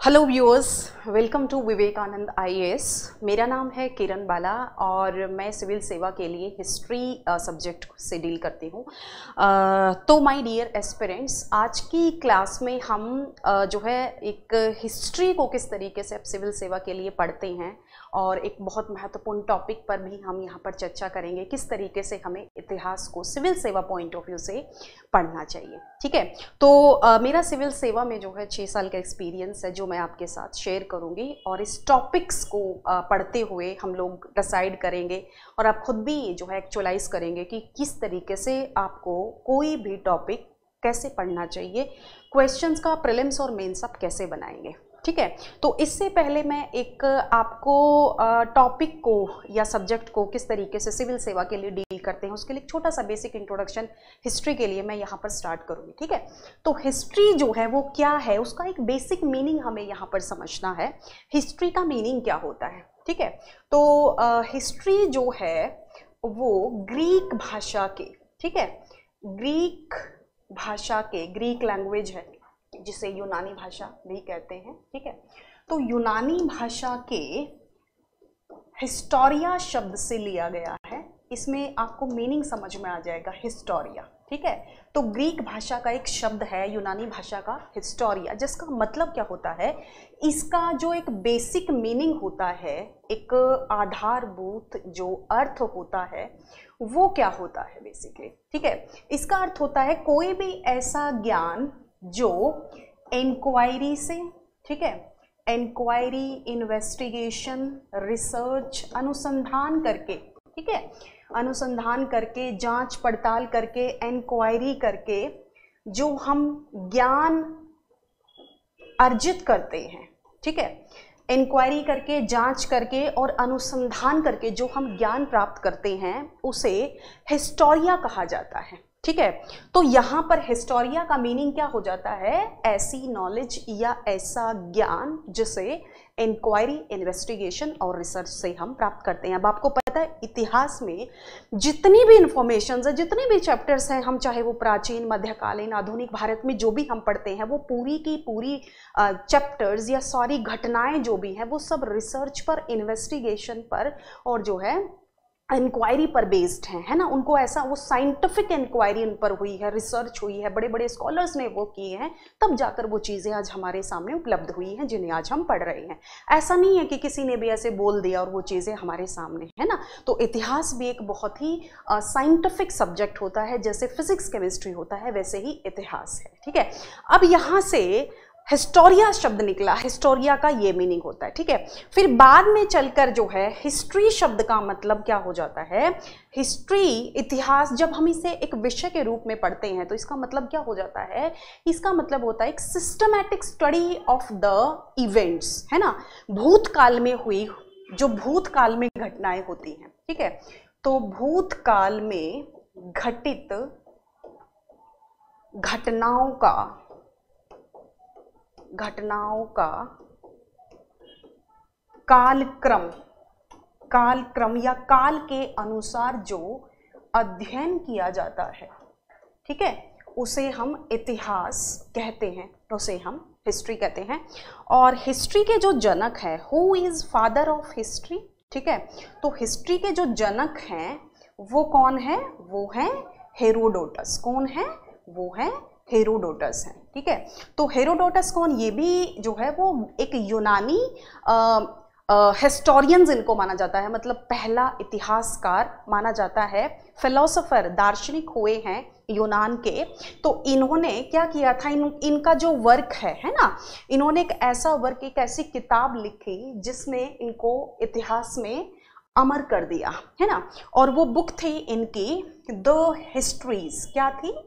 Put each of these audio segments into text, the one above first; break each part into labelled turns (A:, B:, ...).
A: Hello viewers, welcome to Vivekananda IAS. मेरा नाम है किरण बाला और मैं सिविल सेवा के लिए हिस्ट्री सब्जेक्ट से डील करती हूँ। तो माय डियर एस्पिरेंट्स, आज की क्लास में हम जो है एक हिस्ट्री को किस तरीके से आप सिविल सेवा के लिए पढ़ते हैं और एक बहुत महत्वपूर्ण टॉपिक पर भी हम यहाँ पर चर्चा करेंगे, किस तरीके से हमें इतिहास को सिविल सेवा पॉइंट ऑफ व्यू से पढ़ना चाहिए। ठीक है, तो मेरा सिविल सेवा में जो है 6 साल का एक्सपीरियंस है जो मैं आपके साथ शेयर करूंगी और इस टॉपिक्स को पढ़ते हुए हम लोग डिसाइड करेंगे और आप खुद भी जो है एक्चुअलाइज करेंगे कि किस तरीके से आपको कोई भी टॉपिक कैसे पढ़ना चाहिए, क्वेश्चंस का प्रीलिम्स और मेंस आप कैसे बनाएंगे। ठीक है, तो इससे पहले मैं एक आपको टॉपिक को या सब्जेक्ट को किस तरीके से सिविल सेवा के लिए डील करते हैं उसके लिए एक छोटा सा बेसिक इंट्रोडक्शन हिस्ट्री के लिए मैं यहाँ पर स्टार्ट करूँगी। ठीक है, तो हिस्ट्री जो है वो क्या है, उसका एक बेसिक मीनिंग हमें यहाँ पर समझना है। हिस्ट्री का मीनिंग क्या होता है। ठीक है, तो हिस्ट्री जो है वो ग्रीक भाषा के, ठीक है, ग्रीक भाषा के, ग्रीक लैंग्वेज है जिसे यूनानी भाषा भी कहते हैं। ठीक है, तो यूनानी भाषा के हिस्टोरिया शब्द से लिया गया है। इसमें आपको मीनिंग समझ में आ जाएगा, हिस्टोरिया। ठीक है, तो ग्रीक भाषा का एक शब्द है यूनानी भाषा का हिस्टोरिया, जिसका मतलब क्या होता है, इसका जो एक बेसिक मीनिंग होता है, एक आधारभूत जो अर्थ होता है वो क्या होता है बेसिकली। ठीक है, इसका अर्थ होता है कोई भी ऐसा ज्ञान जो इंक्वायरी से, ठीक है, इंक्वायरी, इन्वेस्टिगेशन, रिसर्च, अनुसंधान करके, ठीक है, अनुसंधान करके, जांच पड़ताल करके, इंक्वायरी करके जो हम ज्ञान अर्जित करते हैं, ठीक है, इंक्वायरी करके, जांच करके और अनुसंधान करके जो हम ज्ञान प्राप्त करते हैं उसे हिस्टोरिया कहा जाता है। ठीक है, तो यहाँ पर हिस्टोरिया का मीनिंग क्या हो जाता है, ऐसी नॉलेज या ऐसा ज्ञान जिसे इंक्वायरी, इन्वेस्टिगेशन और रिसर्च से हम प्राप्त करते हैं। अब आपको पता है इतिहास में जितनी भी इंफॉर्मेशन है, जितने भी चैप्टर्स हैं, हम चाहे वो प्राचीन, मध्यकालीन, आधुनिक भारत में जो भी हम पढ़ते हैं, वो पूरी की पूरी चैप्टर्स या सारी घटनाएं जो भी हैं वो सब रिसर्च पर, इन्वेस्टिगेशन पर और जो है इंक्वायरी पर बेस्ड है ना। उनको ऐसा वो साइंटिफिक इंक्वायरी उन पर हुई है, रिसर्च हुई है, बड़े बड़े स्कॉलर्स ने वो किए हैं, तब जाकर वो चीज़ें आज हमारे सामने उपलब्ध हुई हैं जिन्हें आज हम पढ़ रहे हैं। ऐसा नहीं है कि किसी ने भी ऐसे बोल दिया और वो चीज़ें हमारे सामने है ना। तो इतिहास भी एक बहुत ही साइंटिफिक सब्जेक्ट होता है, जैसे फिजिक्स केमिस्ट्री होता है वैसे ही इतिहास है। ठीक है, अब यहाँ से हिस्टोरिया शब्द निकला, हिस्टोरिया का ये मीनिंग होता है। ठीक है, फिर बाद में चलकर जो है हिस्ट्री शब्द का मतलब क्या हो जाता है, हिस्ट्री, इतिहास, जब हम इसे एक विषय के रूप में पढ़ते हैं तो इसका मतलब क्या हो जाता है, इसका मतलब होता है एक systematic study of the events, है ना, भूतकाल में हुई, जो भूतकाल में घटनाएं होती हैं। ठीक है, तो भूतकाल में घटित घटनाओं का कालक्रम या काल के अनुसार जो अध्ययन किया जाता है, ठीक है, उसे हम इतिहास कहते हैं, उसे हम हिस्ट्री कहते हैं। और हिस्ट्री के जो जनक है, who is father of history, ठीक है, तो हिस्ट्री के जो जनक हैं वो कौन है, वो है हेरोडोटस। कौन है, वो है हेरोडोटस है। ठीक है, तो हेरोडोटस कौन, ये भी जो है वो एक यूनानी हिस्टोरियंस इनको माना जाता है, मतलब पहला इतिहासकार माना जाता है, फिलोसोफर, दार्शनिक हुए हैं यूनान के। तो इन्होंने क्या किया था, इनका जो वर्क है ना, इन्होंने एक ऐसा वर्क, एक ऐसी किताब लिखी जिसने इनको इतिहास में अमर कर दिया, है ना। और वो बुक थी इनकी द हिस्ट्रीज। क्या थी,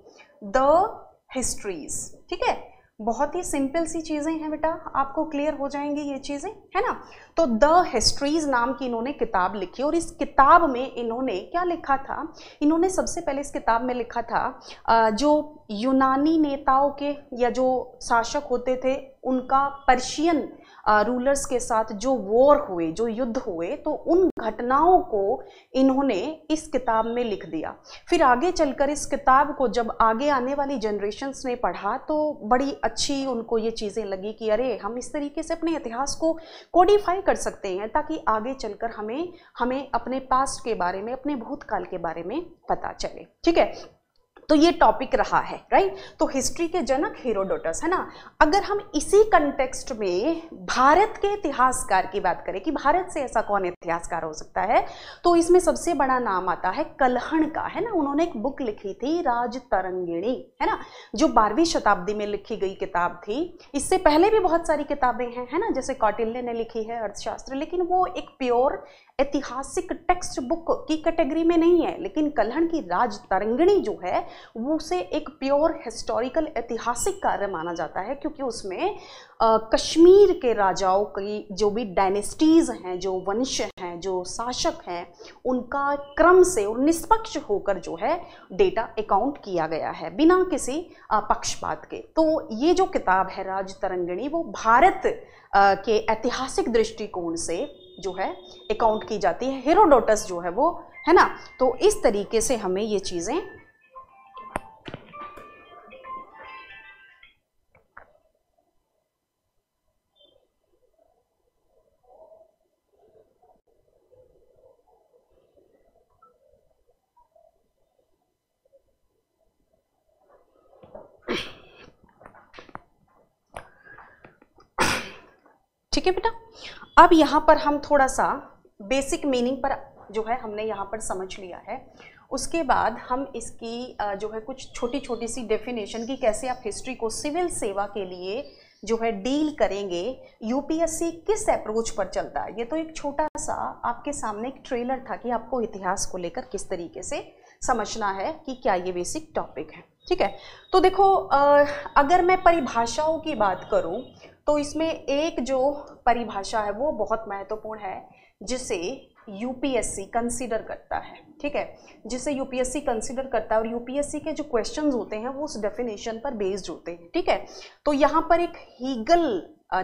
A: द हिस्ट्रीज। ठीक है, बहुत ही सिंपल सी चीजें हैं बेटा, आपको क्लियर हो जाएंगी ये चीजें, है ना। तो द हिस्ट्रीज नाम की इन्होंने किताब लिखी और इस किताब में इन्होंने क्या लिखा था, इन्होंने सबसे पहले इस किताब में लिखा था जो यूनानी नेताओं के या जो शासक होते थे उनका पर्शियन रूलर्स के साथ जो वॉर हुए, जो युद्ध हुए, तो उन घटनाओं को इन्होंने इस किताब में लिख दिया। फिर आगे चलकर इस किताब को जब आगे आने वाली जनरेशन्स ने पढ़ा तो बड़ी अच्छी उनको ये चीज़ें लगी कि अरे हम इस तरीके से अपने इतिहास को कोडिफाई कर सकते हैं ताकि आगे चलकर हमें अपने पास्ट के बारे में, अपने भूतकाल के बारे में पता चले। ठीक है, तो ये टॉपिक रहा है, राइट। तो हिस्ट्री के जनक हेरोडोटस है ना। अगर हम इसी कंटेक्स्ट में भारत के इतिहासकार की बात करें कि भारत से ऐसा कौन इतिहासकार हो सकता है, तो इसमें सबसे बड़ा नाम आता है कल्हण का, है ना। उन्होंने एक बुक लिखी थी राजतरंगिणी, है ना, जो 12वीं शताब्दी में लिखी गई किताब थी। इससे पहले भी बहुत सारी किताबें हैं, है ना, जैसे कौटिल्य ने लिखी है अर्थशास्त्र, लेकिन वो एक प्योर ऐतिहासिक टेक्स्ट बुक की कैटेगरी में नहीं है। लेकिन कल्हण की राजतरंगिणी जो है वो उसे एक प्योर हिस्टोरिकल ऐतिहासिक कार्य माना जाता है, क्योंकि उसमें कश्मीर के राजाओं की जो भी डायनेस्टीज हैं, जो वंश हैं, जो शासक हैं, उनका क्रम से और निष्पक्ष होकर जो है डेटा अकाउंट किया गया है बिना किसी पक्षपात के। तो ये जो किताब है राजतरंगिणी वो भारत के ऐतिहासिक दृष्टिकोण से जो है अकाउंट की जाती है। हेरोडोटस जो है वो, है ना, तो इस तरीके से हमें ये चीजें ठीक है बेटा। अब यहाँ पर हम थोड़ा सा बेसिक मीनिंग पर जो है हमने यहाँ पर समझ लिया है। उसके बाद हम इसकी जो है कुछ छोटी छोटी सी डेफिनेशन की कैसे आप हिस्ट्री को सिविल सेवा के लिए जो है डील करेंगे, यूपीएससी किस अप्रोच पर चलता है। ये तो एक छोटा सा आपके सामने एक ट्रेलर था कि आपको इतिहास को लेकर किस तरीके से समझना है कि क्या ये बेसिक टॉपिक है। ठीक है, तो देखो अगर मैं परिभाषाओं की बात करूं तो इसमें एक जो परिभाषा है वो बहुत महत्वपूर्ण है जिसे यूपीएससी कंसीडर करता है। ठीक है, जिसे यूपीएससी कंसीडर करता है और यूपीएससी के जो क्वेश्चंस होते हैं वो उस डेफिनेशन पर बेस्ड होते हैं। ठीक है, तो यहाँ पर एक हीगल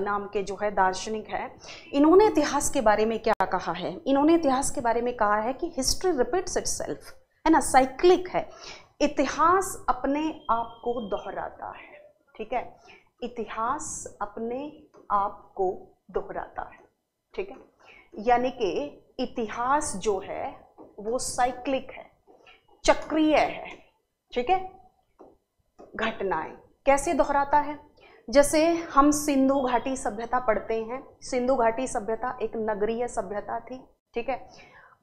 A: नाम के जो है दार्शनिक है, इन्होंने इतिहास के बारे में क्या कहा है। इन्होंने इतिहास के बारे में कहा है कि हिस्ट्री रिपीट्स इटसेल्फ, है ना, साइक्लिक है। इतिहास अपने आप को दोहराता है। ठीक है, इतिहास अपने आप को दोहराता है। ठीक है, यानी कि इतिहास जो है वो साइक्लिक है, चक्रीय है। ठीक है, घटनाएं कैसे दोहराता है, जैसे हम सिंधु घाटी सभ्यता पढ़ते हैं। सिंधु घाटी सभ्यता एक नगरीय सभ्यता थी। ठीक है,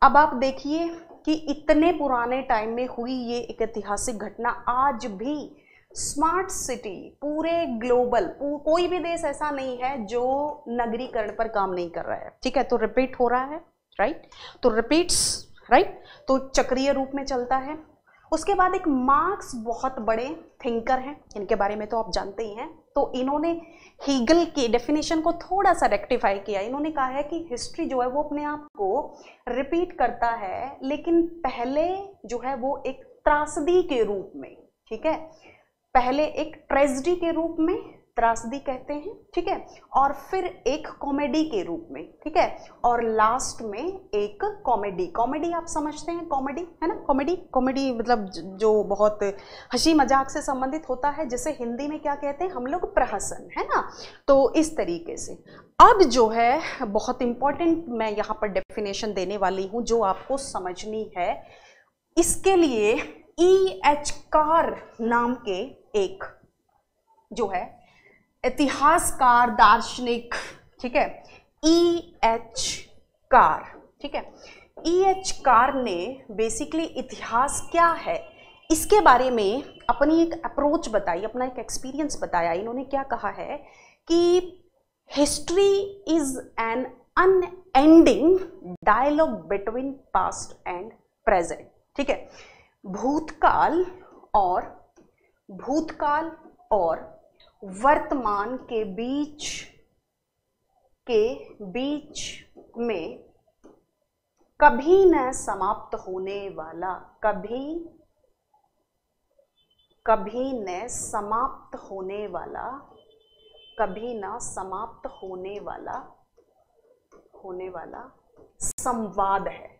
A: अब आप देखिए कि इतने पुराने टाइम में हुई ये एक ऐतिहासिक घटना आज भी स्मार्ट सिटी पूरे ग्लोबल कोई भी देश ऐसा नहीं है जो नगरीकरण पर काम नहीं कर रहा है। ठीक है, तो रिपीट हो रहा है, राइट, तो रिपीट्स, राइट, तो चक्रीय रूप में चलता है। उसके बाद एक मार्क्स बहुत बड़े थिंकर हैं, इनके बारे में तो आप जानते ही हैं। तो इन्होंने हीगल की डेफिनेशन को थोड़ा सा रेक्टिफाई किया। इन्होंने कहा है कि हिस्ट्री जो है वो अपने आप को रिपीट करता है, लेकिन पहले जो है वो एक त्रासदी के रूप में। ठीक है, पहले एक ट्रेजेडी के रूप में, त्रासदी कहते हैं। ठीक है, और फिर एक कॉमेडी के रूप में। ठीक है, और लास्ट में एक कॉमेडी। कॉमेडी आप समझते हैं, कॉमेडी है ना, कॉमेडी मतलब जो बहुत हंसी मजाक से संबंधित होता है, जिसे हिंदी में क्या कहते हैं हम लोग, प्रहसन, है ना। तो इस तरीके से अब जो है बहुत इंपॉर्टेंट मैं यहाँ पर डेफिनेशन देने वाली हूँ जो आपको समझनी है। इसके लिए E.H. कार नाम के एक जो है इतिहासकार, दार्शनिक, ठीक है, E.H. कार। ठीक है, E.H. कार ने बेसिकली इतिहास क्या है इसके बारे में अपनी एक अप्रोच बताई, अपना एक एक्सपीरियंस बताया। इन्होंने क्या कहा है कि history is an unending dialogue between past and present. ठीक है, भूतकाल और वर्तमान के बीच में कभी न समाप्त होने वाला, कभी कभी न समाप्त होने वाला, कभी ना समाप्त होने वाला संवाद है।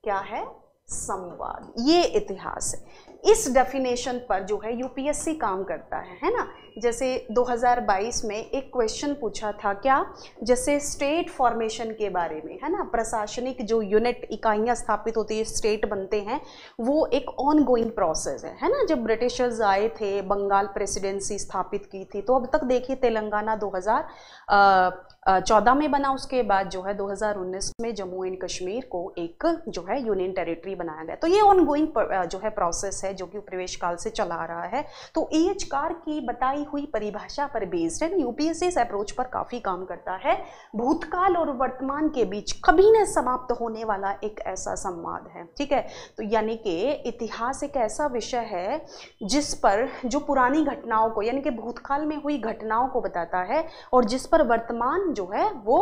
A: क्या है? संवाद। ये इतिहास है। इस डेफिनेशन पर जो है यूपीएससी काम करता है ना। जैसे 2022 में एक क्वेश्चन पूछा था, क्या? जैसे स्टेट फॉर्मेशन के बारे में, है ना, प्रशासनिक जो यूनिट इकाइयां स्थापित होती है, स्टेट बनते हैं, वो एक ऑन गोइंग प्रोसेस है ना। जब ब्रिटिशर्स आए थे, बंगाल प्रेसिडेंसी स्थापित की थी, तो अब तक देखिए तेलंगाना 2014 में बना, उसके बाद जो है 2019 में जम्मू एंड कश्मीर को एक जो है यूनियन टेरिटरी बनाया गया। तो ये ऑन गोइंग जो है प्रोसेस है, जो कि प्रवेश काल से चला आ रहा है। तो EH कार की बताई हुई परिभाषा पर बेस्ड है। यूपीएससी इस अप्रोच पर काफी काम करता है। भूतकाल और वर्तमान के बीच कभी न समाप्त होने वाला एक ऐसा संवाद है, ठीक है। तो यानी कि इतिहास एक ऐसा विषय है जिस पर जो पुरानी घटनाओं को, यानी कि भूतकाल में हुई घटनाओं को बताता है, और जिस पर वर्तमान जो है वो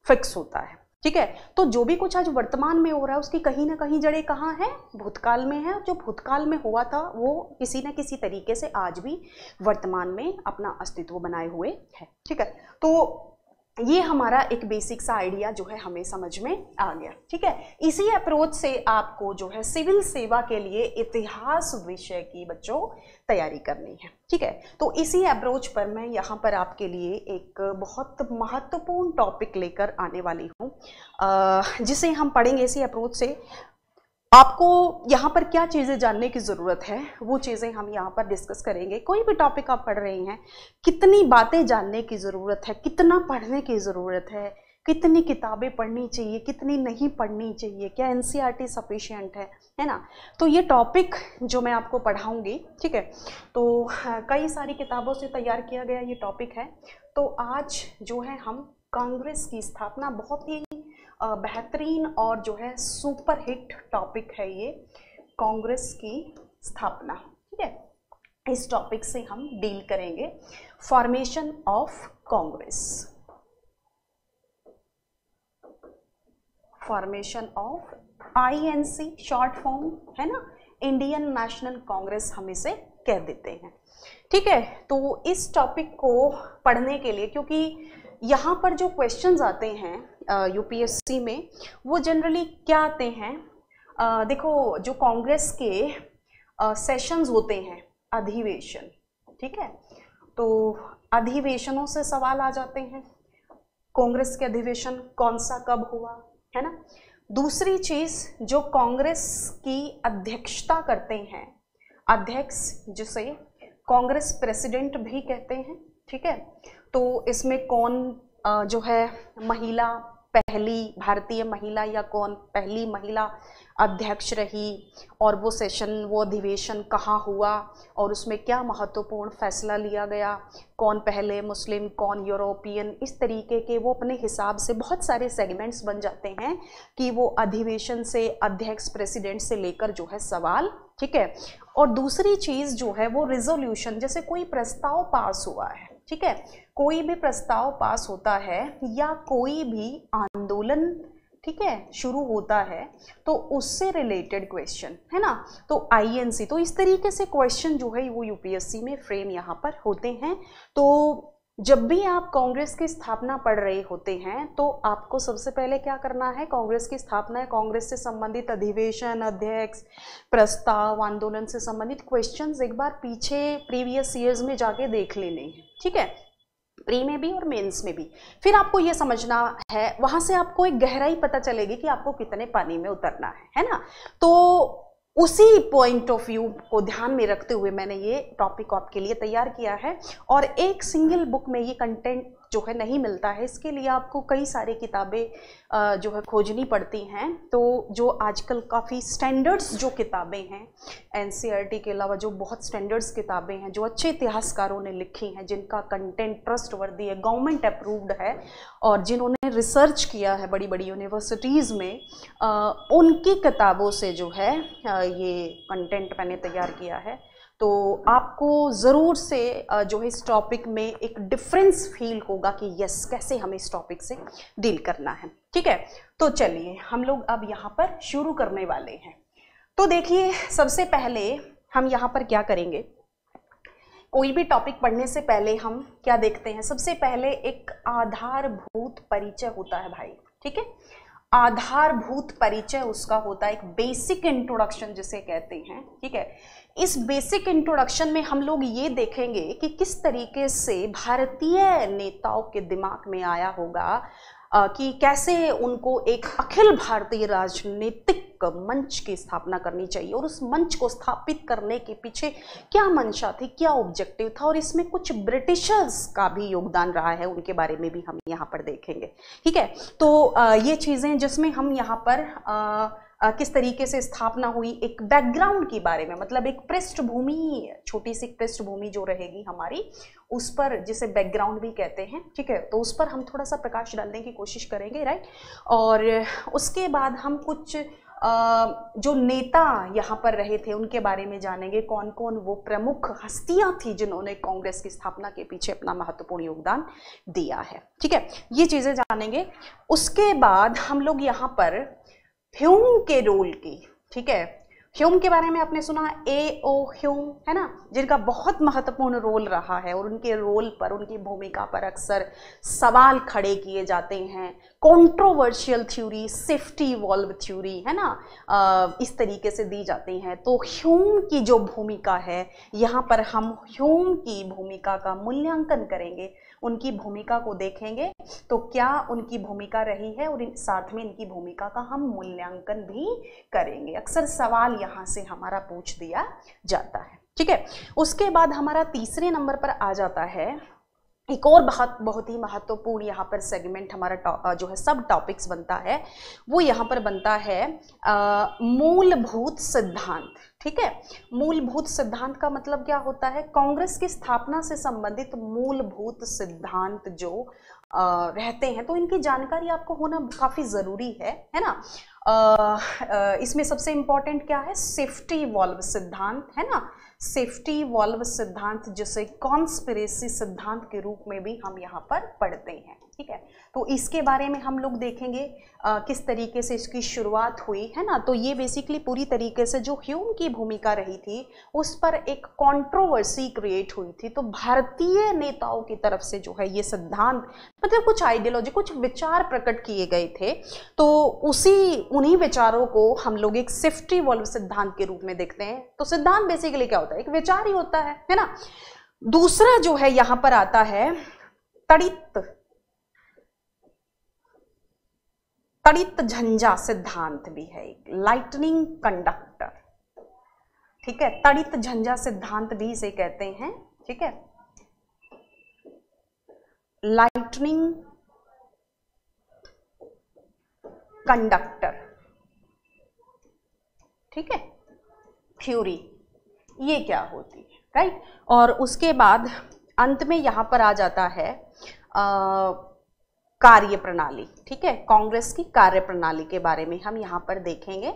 A: फिक्स होता है, ठीक है। तो जो भी कुछ आज वर्तमान में हो रहा है उसकी कहीं ना कहीं जड़ें कहाँ हैं? भूतकाल में है। जो भूतकाल में हुआ था वो किसी न किसी तरीके से आज भी वर्तमान में अपना अस्तित्व बनाए हुए है, ठीक है। तो ये हमारा एक बेसिक सा आइडिया जो है हमें समझ में आ गया, ठीक है। इसी अप्रोच से आपको जो है सिविल सेवा के लिए इतिहास विषय की बच्चों तैयारी करनी है, ठीक है। तो इसी अप्रोच पर मैं यहाँ पर आपके लिए एक बहुत महत्वपूर्ण टॉपिक लेकर आने वाली हूँ, जिसे हम पढ़ेंगे। इसी अप्रोच से आपको यहाँ पर क्या चीज़ें जानने की ज़रूरत है, वो चीज़ें हम यहाँ पर डिस्कस करेंगे। कोई भी टॉपिक आप पढ़ रहे हैं, कितनी बातें जानने की ज़रूरत है, कितना पढ़ने की ज़रूरत है, कितनी किताबें पढ़नी चाहिए, कितनी नहीं पढ़नी चाहिए, क्या NCERT सफिशिएंट है ना। तो ये टॉपिक जो मैं आपको पढ़ाऊँगी, ठीक है, तो कई सारी किताबों से तैयार किया गया ये टॉपिक है। तो आज जो है हम कांग्रेस की स्थापना, बहुत ही बेहतरीन और जो है सुपर हिट टॉपिक है ये, कांग्रेस की स्थापना, ठीक है। इस टॉपिक से हम डील करेंगे। Formation of Congress, formation of INC short form है ना, इंडियन नेशनल कांग्रेस हम इसे कह देते हैं, ठीक है। तो इस टॉपिक को पढ़ने के लिए, क्योंकि यहाँ पर जो क्वेश्चंस आते हैं यूपीएससी में, वो जनरली क्या आते हैं, देखो जो कांग्रेस के सेशंस होते हैं, अधिवेशन, ठीक है, तो अधिवेशनों से सवाल आ जाते हैं। कांग्रेस के अधिवेशन कौन सा कब हुआ, है ना। दूसरी चीज, जो कांग्रेस की अध्यक्षता करते हैं, अध्यक्ष जिसे कांग्रेस प्रेसिडेंट भी कहते हैं, ठीक है। तो इसमें कौन जो है महिला, पहली भारतीय महिला, या कौन पहली महिला अध्यक्ष रही, और वो सेशन, वो अधिवेशन कहाँ हुआ, और उसमें क्या महत्वपूर्ण फैसला लिया गया, कौन पहले मुस्लिम, कौन यूरोपियन, इस तरीके के वो अपने हिसाब से बहुत सारे सेगमेंट्स बन जाते हैं कि वो अधिवेशन से, अध्यक्ष, प्रेसिडेंट से लेकर जो है सवाल, ठीक है। और दूसरी चीज़ जो है वो रिजोल्यूशन, जैसे कोई प्रस्ताव पास हुआ है, ठीक है, कोई भी प्रस्ताव पास होता है या कोई भी आंदोलन, ठीक है, शुरू होता है, तो उससे रिलेटेड क्वेश्चन, है ना, तो INC, तो इस तरीके से क्वेश्चन जो है वो यूपीएससी में फ्रेम यहाँ पर होते हैं। तो जब भी आप कांग्रेस की स्थापना पढ़ रहे होते हैं, तो आपको सबसे पहले क्या करना है, कांग्रेस की स्थापना है, कांग्रेस से संबंधित अधिवेशन, अध्यक्ष, प्रस्ताव, आंदोलन से संबंधित क्वेश्चंस एक बार पीछे प्रीवियस ईयर्स में जाके देख लेने हैं, ठीक है, प्री में भी और मेंस में भी। फिर आपको ये समझना है, वहां से आपको एक गहराई पता चलेगी कि आपको कितने पानी में उतरना है ना। तो उसी पॉइंट ऑफ व्यू को ध्यान में रखते हुए मैंने ये टॉपिक आपके लिए तैयार किया है। और एक सिंगल बुक में ये कंटेंट जो है नहीं मिलता है, इसके लिए आपको कई सारी किताबें जो है खोजनी पड़ती हैं। तो जो आजकल काफ़ी स्टैंडर्ड्स जो किताबें हैं, NCERT के अलावा जो बहुत स्टैंडर्ड्स किताबें हैं जो अच्छे इतिहासकारों ने लिखी हैं, जिनका कंटेंट ट्रस्टवर्दी है, गवर्नमेंट अप्रूव्ड है, और जिन्होंने रिसर्च किया है बड़ी बड़ी यूनिवर्सिटीज़ में, उनकी किताबों से जो है ये कंटेंट मैंने तैयार किया है। तो आपको ज़रूर से जो है इस टॉपिक में एक डिफरेंस फील होगा कि यस, कैसे हमें इस टॉपिक से डील करना है, ठीक है। तो चलिए हम लोग अब यहाँ पर शुरू करने वाले हैं। तो देखिए, सबसे पहले हम यहाँ पर क्या करेंगे, कोई भी टॉपिक पढ़ने से पहले हम क्या देखते हैं, सबसे पहले एक आधारभूत परिचय होता है भाई, ठीक है। आधारभूत परिचय उसका होता है, एक बेसिक इंट्रोडक्शन जिसे कहते हैं, ठीक है। इस बेसिक इंट्रोडक्शन में हम लोग ये देखेंगे कि किस तरीके से भारतीय नेताओं के दिमाग में आया होगा कि कैसे उनको एक अखिल भारतीय राजनीतिक मंच की स्थापना करनी चाहिए, और उस मंच को स्थापित करने के पीछे क्या मंशा थी, क्या ऑब्जेक्टिव था, और इसमें कुछ ब्रिटिशर्स का भी योगदान रहा है, उनके बारे में भी हम यहाँ पर देखेंगे, ठीक है। तो ये चीज़ें जिसमें हम यहाँ पर किस तरीके से स्थापना हुई, एक बैकग्राउंड के बारे में, मतलब एक पृष्ठभूमि, छोटी सी पृष्ठभूमि जो रहेगी हमारी, उस पर, जिसे बैकग्राउंड भी कहते हैं, ठीक है, तो उस पर हम थोड़ा सा प्रकाश डालने की कोशिश करेंगे, राइट। और उसके बाद हम कुछ जो नेता यहाँ पर रहे थे उनके बारे में जानेंगे, कौन कौन वो प्रमुख हस्तियां थी जिन्होंने कांग्रेस की स्थापना के पीछे अपना महत्वपूर्ण योगदान दिया है, ठीक है, ये चीजें जानेंगे। उसके बाद हम लोग यहाँ पर ह्यूम के रोल की, ठीक है, ह्यूम के बारे में आपने सुना, A.O. ह्यूम, है ना, जिनका बहुत महत्वपूर्ण रोल रहा है, और उनके रोल पर, उनकी भूमिका पर अक्सर सवाल खड़े किए जाते हैं। Controversial theory, safety valve theory, है ना, इस तरीके से दी जाती हैं। तो ह्यूम की जो भूमिका है, यहाँ पर हम ह्यूम की भूमिका का मूल्यांकन करेंगे, उनकी भूमिका को देखेंगे, तो क्या उनकी भूमिका रही है, और साथ में इनकी भूमिका का हम मूल्यांकन भी करेंगे। अक्सर सवाल यहाँ से हमारा पूछ दिया जाता है, ठीक है। उसके बाद हमारा तीसरे नंबर पर आ जाता है एक और बहुत ही महत्वपूर्ण यहाँ पर सेगमेंट हमारा जो है सब टॉपिक्स बनता है, वो यहाँ पर बनता है मूलभूत सिद्धांत, ठीक है। मूलभूत सिद्धांत का मतलब क्या होता है, कांग्रेस की स्थापना से संबंधित मूलभूत सिद्धांत जो रहते हैं, तो इनकी जानकारी आपको होना काफ़ी ज़रूरी है ना। इसमें सबसे इम्पॉर्टेंट क्या है, सेफ्टी वॉल्व सिद्धांत, है ना, सेफ्टी वॉल्व सिद्धांत जिसे कॉन्स्पिरेसी सिद्धांत के रूप में भी हम यहाँ पर पढ़ते हैं, ठीक है। तो इसके बारे में हम लोग देखेंगे किस तरीके से इसकी शुरुआत हुई, है ना। तो ये बेसिकली पूरी तरीके से जो ह्यूम की भूमिका रही थी उस पर एक कंट्रोवर्सी क्रिएट हुई थी। तो भारतीय नेताओं की तरफ से जो है ये सिद्धांत, मतलब कुछ आइडियोलॉजी, कुछ विचार प्रकट किए गए थे, तो उन्हीं विचारों को हम लोग एक सेफ्टी वॉल्व सिद्धांत के रूप में देखते हैं। तो सिद्धांत बेसिकली क्या होता है, एक विचार ही होता है ना। दूसरा जो है यहां पर आता है तड़ित झंझा सिद्धांत भी है, एक लाइटनिंग कंडक्टर, ठीक है, तड़ित झंझा सिद्धांत भी इसे कहते हैं, ठीक है, लाइटनिंग कंडक्टर, ठीक है, थ्योरी, ये क्या होती है, राइट। और उसके बाद अंत में यहां पर आ जाता है कार्य प्रणाली, ठीक है, कांग्रेस की कार्य प्रणाली के बारे में हम यहाँ पर देखेंगे,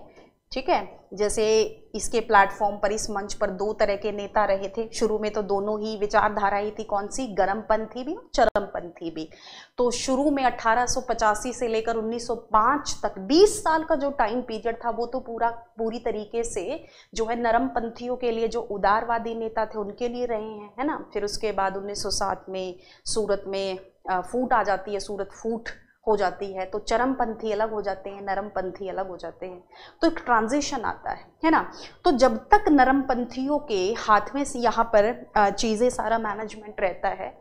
A: ठीक है। जैसे इसके प्लेटफॉर्म पर, इस मंच पर दो तरह के नेता रहे थे। शुरू में तो दोनों ही विचारधारा ही थी, कौन सी, गर्मपंथी भी और चरमपंथी भी। तो शुरू में 1885 से लेकर 1905 तक 20 साल का जो टाइम पीरियड था वो तो पूरी तरीके से जो है नरमपंथियों के लिए, जो उदारवादी नेता थे उनके लिए रहे हैं, है ना। फिर उसके बाद 1907 में सूरत में फूट आ जाती है, सूरत फूट हो जाती है, तो चरमपंथी अलग हो जाते हैं, नरमपंथी अलग हो जाते हैं, तो एक ट्रांजिशन आता है ना। तो जब तक नरमपंथियों के हाथ में यहाँ पर चीज़ें, सारा मैनेजमेंट रहता है,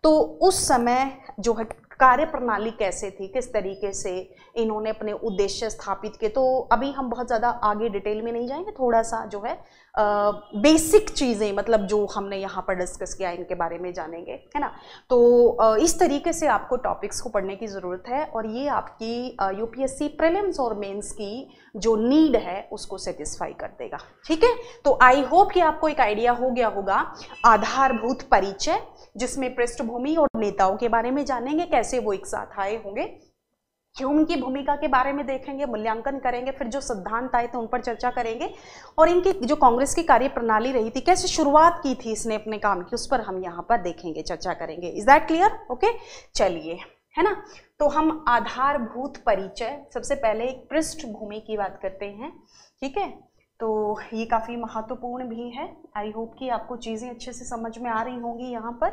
A: तो उस समय जो है कार्य प्रणाली कैसे थी, किस तरीके से इन्होंने अपने उद्देश्य स्थापित किए, तो अभी हम बहुत ज़्यादा आगे डिटेल में नहीं जाएंगे, थोड़ा सा जो है बेसिक चीज़ें, मतलब जो हमने यहाँ पर डिस्कस किया इनके बारे में जानेंगे, है ना। तो इस तरीके से आपको टॉपिक्स को पढ़ने की ज़रूरत है, और ये आपकी यूपीएससी प्रीलिम्स और मेंस की जो नीड है उसको सेटिस्फाई कर देगा, ठीक है। तो आई होप कि आपको एक आइडिया हो गया होगा। आधारभूत परिचय, जिसमें पृष्ठभूमि और नेताओं के बारे में जानेंगे, कैसे वो एक साथ आए होंगे, ह्यूम की भूमिका के बारे में देखेंगे, मूल्यांकन करेंगे, फिर जो सिद्धांत आए थे उन पर चर्चा करेंगे, और इनकी जो कांग्रेस की कार्य प्रणाली रही थी, कैसे शुरुआत की थी इसने अपने काम की, उस पर हम यहाँ पर देखेंगे, चर्चा करेंगे। Is that clear? ओके, चलिए, है ना। तो हम आधारभूत परिचय, सबसे पहले एक पृष्ठभूमि की बात करते हैं, ठीक है। तो ये काफ़ी महत्वपूर्ण भी है। आई होप कि आपको चीज़ें अच्छे से समझ में आ रही होंगी यहाँ पर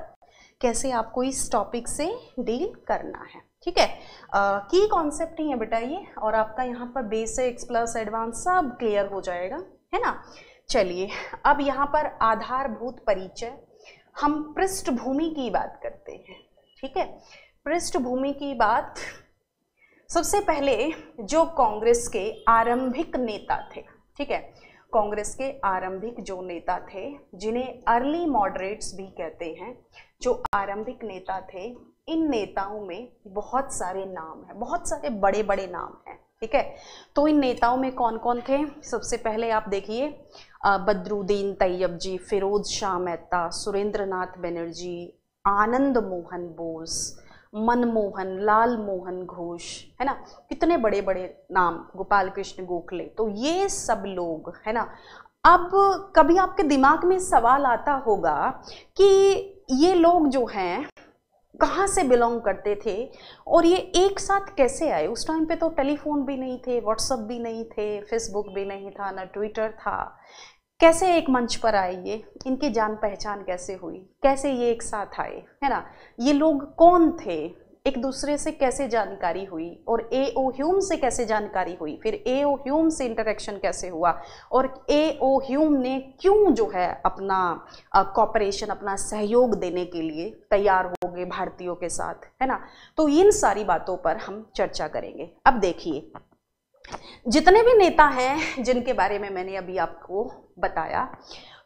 A: कैसे आपको इस टॉपिक से डील करना है। ठीक है, की कॉन्सेप्ट ही है बेटा ये, और आपका यहाँ पर बेसिक्स प्लस एडवांस सब क्लियर हो जाएगा, है ना। चलिए अब यहाँ पर आधारभूत परिचय, हम पृष्ठभूमि की बात करते हैं। ठीक है, पृष्ठभूमि की बात, सबसे पहले जो कांग्रेस के आरंभिक नेता थे, ठीक है, कांग्रेस के आरंभिक जो नेता थे जिन्हें अर्ली मॉडरेट्स भी कहते हैं, जो आरंभिक नेता थे, इन नेताओं में बहुत सारे नाम हैं, बहुत सारे बड़े बड़े नाम हैं। ठीक है, तो इन नेताओं में कौन कौन थे? सबसे पहले आप देखिए बदरुद्दीन तैयबजी, फिरोज शाह मेहता, सुरेंद्रनाथ बनर्जी, आनंद मोहन बोस, मनमोहन, लाल मोहन घोष, है ना, कितने बड़े बड़े नाम, गोपाल कृष्ण गोखले, तो ये सब लोग, है ना। अब कभी आपके दिमाग में सवाल आता होगा कि ये लोग जो हैं कहाँ से बिलोंग करते थे और ये एक साथ कैसे आए? उस टाइम पे तो टेलीफोन भी नहीं थे, व्हाट्सएप भी नहीं थे, फेसबुक भी नहीं था, ना ट्विटर था, कैसे एक मंच पर आए ये? इनकी जान पहचान कैसे हुई? कैसे ये एक साथ आए, है ना? ये लोग कौन थे? एक दूसरे से कैसे जानकारी हुई? और ए.ओ. ह्यूम से कैसे जानकारी हुई? फिर ए.ओ. ह्यूम से इंटरेक्शन कैसे हुआ? और ए.ओ. ह्यूम ने क्यों जो है अपना कॉपरेशन, अपना सहयोग देने के लिए तैयार हो गए भारतीयों के साथ, है ना। तो इन सारी बातों पर हम चर्चा करेंगे। अब देखिए, जितने भी नेता हैं जिनके बारे में मैंने अभी आपको बताया,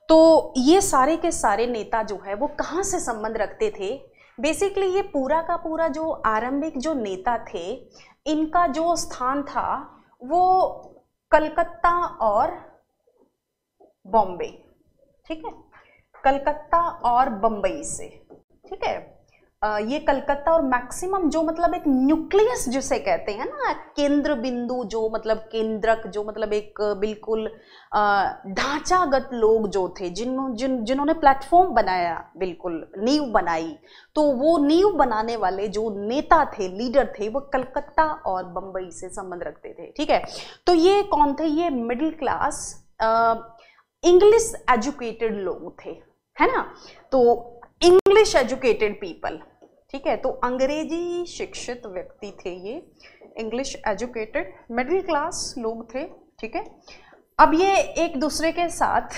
A: तो ये सारे के सारे नेता जो है वो कहाँ से संबंध रखते थे? बेसिकली ये पूरा का पूरा जो आरंभिक जो नेता थे, इनका जो स्थान था वो कलकत्ता और बॉम्बे, ठीक है, कलकत्ता और बम्बई से, ठीक है। ये कलकत्ता और मैक्सिमम जो मतलब एक न्यूक्लियस जिसे कहते हैं ना, केंद्र बिंदु, जो मतलब केंद्रक, जो मतलब एक बिल्कुल ढांचागत लोग जो थे, जिन्होंने प्लेटफॉर्म बनाया, बिल्कुल नींव बनाई, तो वो नींव बनाने वाले जो नेता थे, लीडर थे, वो कलकत्ता और बम्बई से संबंध रखते थे। ठीक है, तो ये कौन थे? ये मिडिल क्लास इंग्लिश एजुकेटेड लोग थे, है ना। तो इंग्लिश एजुकेटेड पीपल, ठीक है, तो अंग्रेजी शिक्षित व्यक्ति थे ये, इंग्लिश एजुकेटेड मिडिल क्लास लोग थे। ठीक है, अब ये एक दूसरे के साथ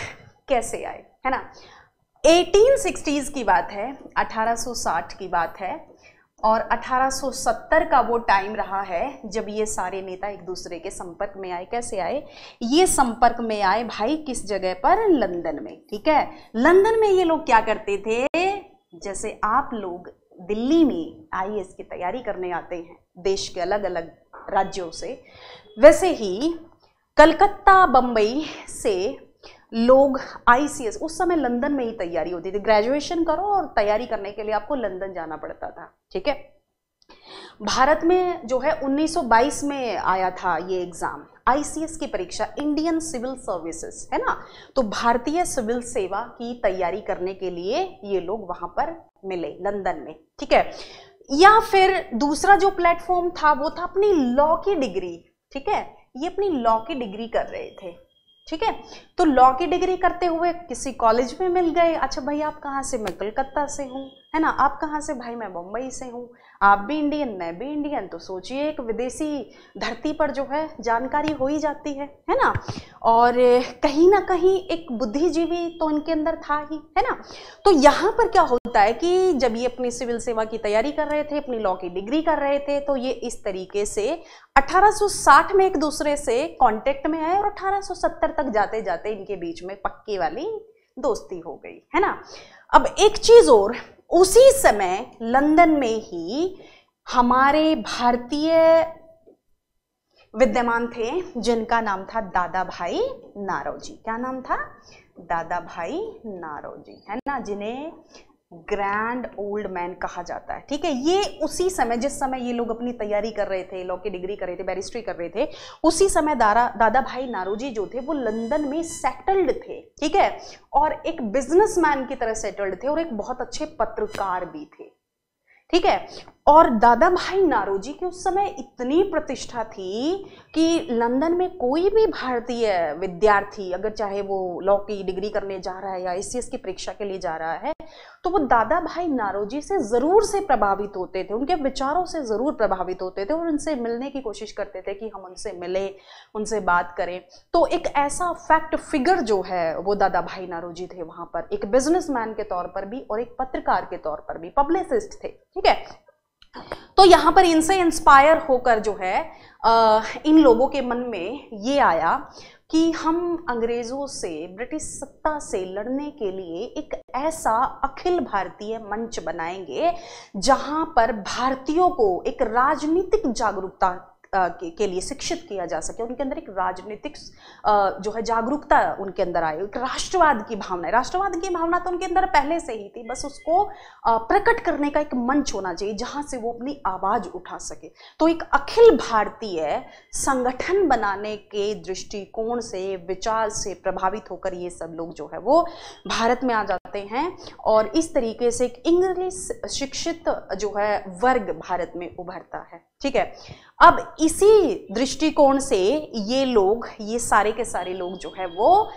A: कैसे आए, है ना। 1860s की बात है, 1860 की बात है, और 1870 का वो टाइम रहा है जब ये सारे नेता एक दूसरे के संपर्क में आए। कैसे आए? ये संपर्क में आए भाई किस जगह पर? लंदन में। ठीक है, लंदन में ये लोग क्या करते थे? जैसे आप लोग दिल्ली में आईएएस की तैयारी करने आते हैं देश के अलग अलग राज्यों से, वैसे ही कलकत्ता बम्बई से लोग आईसीएस, उस समय लंदन में ही तैयारी होती थी, ग्रेजुएशन करो और तैयारी करने के लिए आपको लंदन जाना पड़ता था। ठीक है, भारत में जो है 1922 में आया था ये एग्जाम, आईसीएस की परीक्षा, इंडियन सिविल सर्विसेज, है ना। तो भारतीय सिविल सेवा की तैयारी करने के लिए ये लोग वहां पर मिले लंदन में। ठीक है, या फिर दूसरा जो प्लेटफॉर्म था वो था अपनी लॉ की डिग्री। ठीक है, ये अपनी लॉ की डिग्री कर रहे थे। ठीक है, तो लॉ की डिग्री करते हुए किसी कॉलेज में मिल गए। अच्छा भाई आप कहाँ से? मैं कलकत्ता से हूँ, है ना। आप कहाँ से? भाई मैं बम्बई से हूँ। आप भी इंडियन, मैं भी इंडियन, तो सोचिए एक विदेशी धरती पर जो है जानकारी हो ही जाती है ना। और कहीं ना कहीं एक बुद्धिजीवी तो इनके अंदर था ही, है ना। तो यहाँ पर क्या होता है कि जब ये अपनी सिविल सेवा की तैयारी कर रहे थे, अपनी लॉ की डिग्री कर रहे थे, तो ये इस तरीके से 1860 में एक दूसरे से कांटेक्ट में आए और 1870 तक जाते जाते इनके बीच में पक्की वाली दोस्ती हो गई, है ना। अब एक चीज और, उसी समय लंदन में ही हमारे भारतीय विद्यमान थे जिनका नाम था दादा भाई नारोजी। क्या नाम था? दादा भाई नारोजी, है ना, जिन्हें ग्रैंड ओल्ड मैन कहा जाता है। ठीक है, ये उसी समय, जिस समय ये लोग अपनी तैयारी कर रहे थे, लॉ की डिग्री कर रहे थे, बैरिस्ट्री कर रहे थे, उसी समय दादा भाई नारोजी जो थे वो लंदन में सेटल्ड थे। ठीक है, और एक बिजनेसमैन की तरह सेटल्ड थे और एक बहुत अच्छे पत्रकार भी थे। ठीक है, और दादा भाई नारोजी की उस समय इतनी प्रतिष्ठा थी कि लंदन में कोई भी भारतीय विद्यार्थी अगर चाहे वो लॉ की डिग्री करने जा रहा है या ICS की परीक्षा के लिए जा रहा है तो वो दादा भाई नारोजी से जरूर से प्रभावित होते थे, उनके विचारों से जरूर प्रभावित होते थे और उनसे मिलने की कोशिश करते थे कि हम उनसे मिले, उनसे बात करें। तो एक ऐसा फैक्ट फिगर जो है वो दादा भाई नारोजी थे वहां पर, एक बिजनेसमैन के तौर पर भी और एक पत्रकार के तौर पर भी, पब्लिसिस्ट थे, ठीक है। तो यहां पर इनसे इंस्पायर होकर जो है इन लोगों के मन में ये आया कि हम अंग्रेजों से, ब्रिटिश सत्ता से लड़ने के लिए एक ऐसा अखिल भारतीय मंच बनाएंगे जहां पर भारतीयों को एक राजनीतिक जागरूकता के लिए शिक्षित किया जा सके, उनके अंदर एक राजनीतिक जो है जागरूकता उनके अंदर आए, एक राष्ट्रवाद की भावना है। राष्ट्रवाद की भावना तो उनके अंदर पहले से ही थी, बस उसको प्रकट करने का एक मंच होना चाहिए जहां से वो अपनी आवाज उठा सके। तो एक अखिल भारतीय संगठन बनाने के दृष्टिकोण से, विचार से प्रभावित होकर ये सब लोग जो है वो भारत में आ जाते हैं और इस तरीके से एक इंग्लिश शिक्षित जो है वर्ग भारत में उभरता है, ठीक है। अब इसी दृष्टिकोण से ये लोग, ये सारे के सारे लोग जो है वो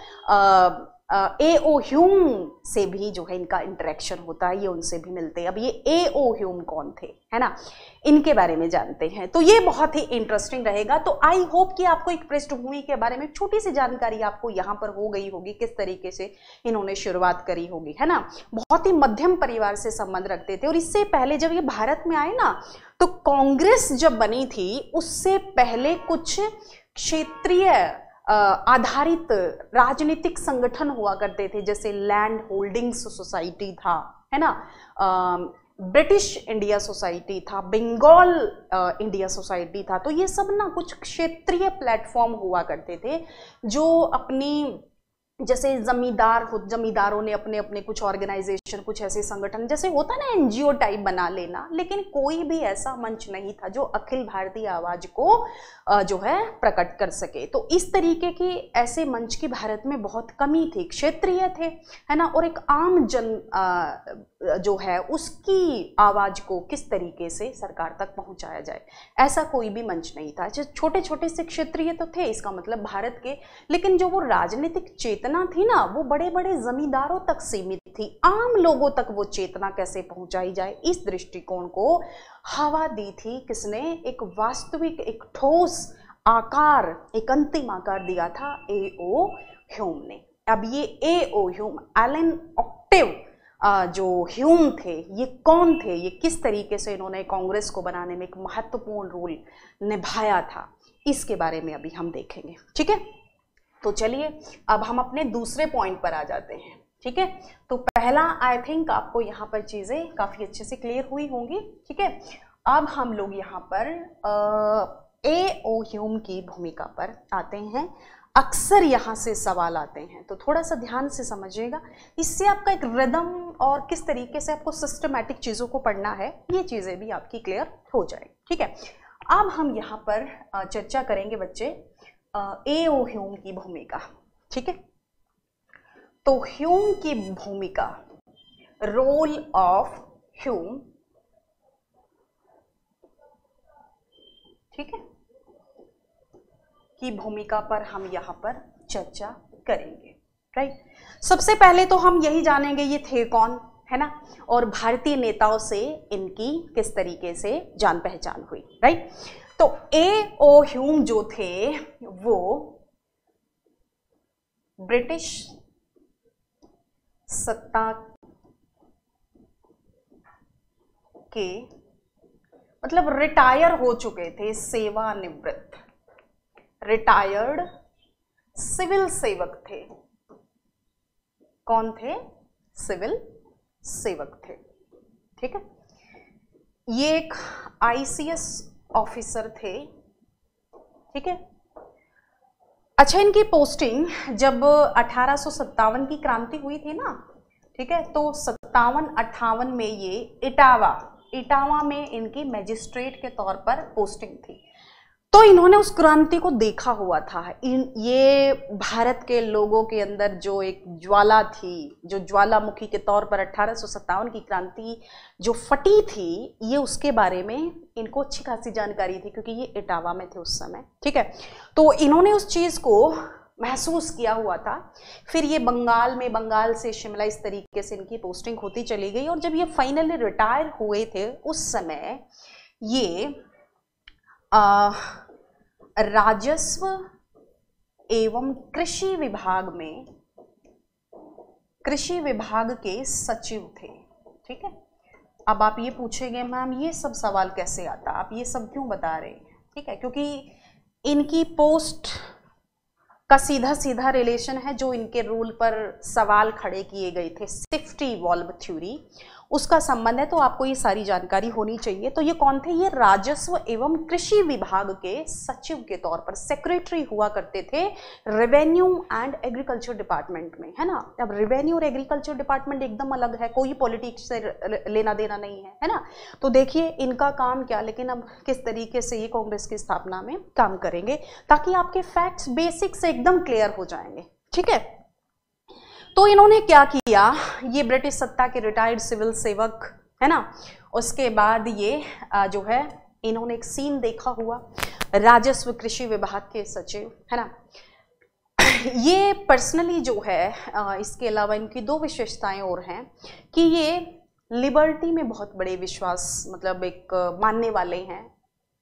A: A.O. ह्यूम से भी जो है इनका इंटरेक्शन होता है, ये उनसे भी मिलते हैं। अब ये A.O. ह्यूम कौन थे, है ना, इनके बारे में जानते हैं। तो ये बहुत ही इंटरेस्टिंग रहेगा। तो आई होप कि आपको एक पृष्ठभूमि के बारे में छोटी सी जानकारी आपको यहाँ पर हो गई होगी, किस तरीके से इन्होंने शुरुआत करी होगी, है ना। बहुत ही मध्यम परिवार से संबंध रखते थे और इससे पहले जब ये भारत में आए ना तो कांग्रेस जब बनी थी उससे पहले कुछ क्षेत्रीय आधारित राजनीतिक संगठन हुआ करते थे, जैसे लैंड होल्डिंग्स सोसाइटी था, है ना, ब्रिटिश इंडिया सोसाइटी था, बंगाल इंडिया सोसाइटी था। तो ये सब ना कुछ क्षेत्रीय प्लेटफॉर्म हुआ करते थे जो अपनी, जैसे जमींदारों ने अपने अपने कुछ ऑर्गेनाइजेशन, कुछ ऐसे संगठन, जैसे होता ना NGO टाइप बना लेना, लेकिन कोई भी ऐसा मंच नहीं था जो अखिल भारतीय आवाज को जो है प्रकट कर सके। तो इस तरीके की ऐसे मंच की भारत में बहुत कमी थी, क्षेत्रीय थे, है ना, और एक आम जन जो है उसकी आवाज को किस तरीके से सरकार तक पहुंचाया जाए, ऐसा कोई भी मंच नहीं था। छोटे छोटे से क्षेत्रीय तो थे, इसका मतलब भारत के, लेकिन जो वो राजनीतिक चेतना थी ना वो बड़े बड़े जमींदारों तक सीमित थी। आम लोगों तक वो चेतना कैसे पहुंचाई जाए, इस दृष्टिकोण को हवा दी थी किसने, एक वास्तविक, एक ठोस आकार, एक अंतिम आकार दिया था A.O. ह्यूम ने। अब ये A.O. ह्यूम, एलन ऑक्टेव जो ह्यूम थे, ये कौन थे, ये किस तरीके से इन्होंने कांग्रेस को बनाने में एक महत्वपूर्ण रोल निभाया था, इसके बारे में अभी हम देखेंगे, ठीक है। तो चलिए अब हम अपने दूसरे पॉइंट पर आ जाते हैं, ठीक है। तो पहला आई थिंक आपको यहाँ पर चीजें काफी अच्छे से क्लियर हुई होंगी, ठीक है। अब हम लोग यहाँ पर A.O. ह्यूम की भूमिका पर आते हैं। अक्सर यहाँ से सवाल आते हैं तो थोड़ा सा ध्यान से समझिएगा, इससे आपका एक रिदम और किस तरीके से आपको सिस्टमैटिक चीज़ों को पढ़ना है ये चीज़ें भी आपकी क्लियर हो जाएगी, ठीक है। अब हम यहाँ पर चर्चा करेंगे बच्चे A.O. ह्यूम की भूमिका, ठीक है। तो ह्यूम की भूमिका, रोल ऑफ ह्यूम, ठीक है, की भूमिका पर हम यहाँ पर चर्चा करेंगे, राइट। सबसे पहले तो हम यही जानेंगे ये थे कौन, है ना, और भारतीय नेताओं से इनकी किस तरीके से जान पहचान हुई, राइट। तो A.O. ह्यूम जो थे वो ब्रिटिश सत्ता के मतलब रिटायर हो चुके थे, सेवानिवृत्त, रिटायर्ड सिविल सेवक थे। कौन थे? सिविल सेवक थे, ठीक है। ये एक ICS ऑफिसर थे, ठीक है। अच्छा, इनकी पोस्टिंग जब 1857 की क्रांति हुई थी ना, ठीक है, तो 57-58 में ये इटावा में इनकी मैजिस्ट्रेट के तौर पर पोस्टिंग थी। तो इन्होंने उस क्रांति को देखा हुआ था। ये भारत के लोगों के अंदर जो एक ज्वाला थी, जो ज्वालामुखी के तौर पर 1857 की क्रांति जो फटी थी, ये उसके बारे में इनको अच्छी खासी जानकारी थी, क्योंकि ये इटावा में थे उस समय, ठीक है। तो इन्होंने उस चीज को महसूस किया हुआ था। फिर ये बंगाल में, बंगाल से शिमला, इस तरीके से इनकी पोस्टिंग होती चली गई। और जब ये फाइनली रिटायर हुए थे उस समय ये राजस्व एवं कृषि विभाग में, कृषि विभाग के सचिव थे, ठीक है। अब आप ये पूछेंगे मैम ये सब सवाल कैसे आता, आप ये सब क्यों बता रहे हैं, ठीक है, क्योंकि इनकी पोस्ट का सीधा सीधा रिलेशन है जो इनके रूल पर सवाल खड़े किए गए थे, सेफ्टी वॉल्व थ्योरी, उसका संबंध है। तो आपको ये सारी जानकारी होनी चाहिए। तो ये कौन थे? ये राजस्व एवं कृषि विभाग के सचिव के तौर पर सेक्रेटरी हुआ करते थे रेवेन्यू एंड एग्रीकल्चर डिपार्टमेंट में, है ना। अब रेवेन्यू और एग्रीकल्चर डिपार्टमेंट एकदम अलग है, कोई पॉलिटिक्स से लेना देना नहीं है ना। तो देखिए इनका काम क्या, लेकिन अब किस तरीके से ये कांग्रेस की स्थापना में काम करेंगे, ताकि आपके फैक्ट्स बेसिक से एकदम क्लियर हो जाएंगे, ठीक है। तो इन्होंने क्या किया, ये ब्रिटिश सत्ता के रिटायर्ड सिविल सेवक, है ना। उसके बाद ये जो है इन्होंने एक सीन देखा हुआ, राजस्व कृषि विभाग के सचिव, है ना। ये पर्सनली जो है इसके अलावा इनकी दो विशेषताएं और हैं कि ये लिबर्टी में बहुत बड़े विश्वास, मतलब एक मानने वाले हैं,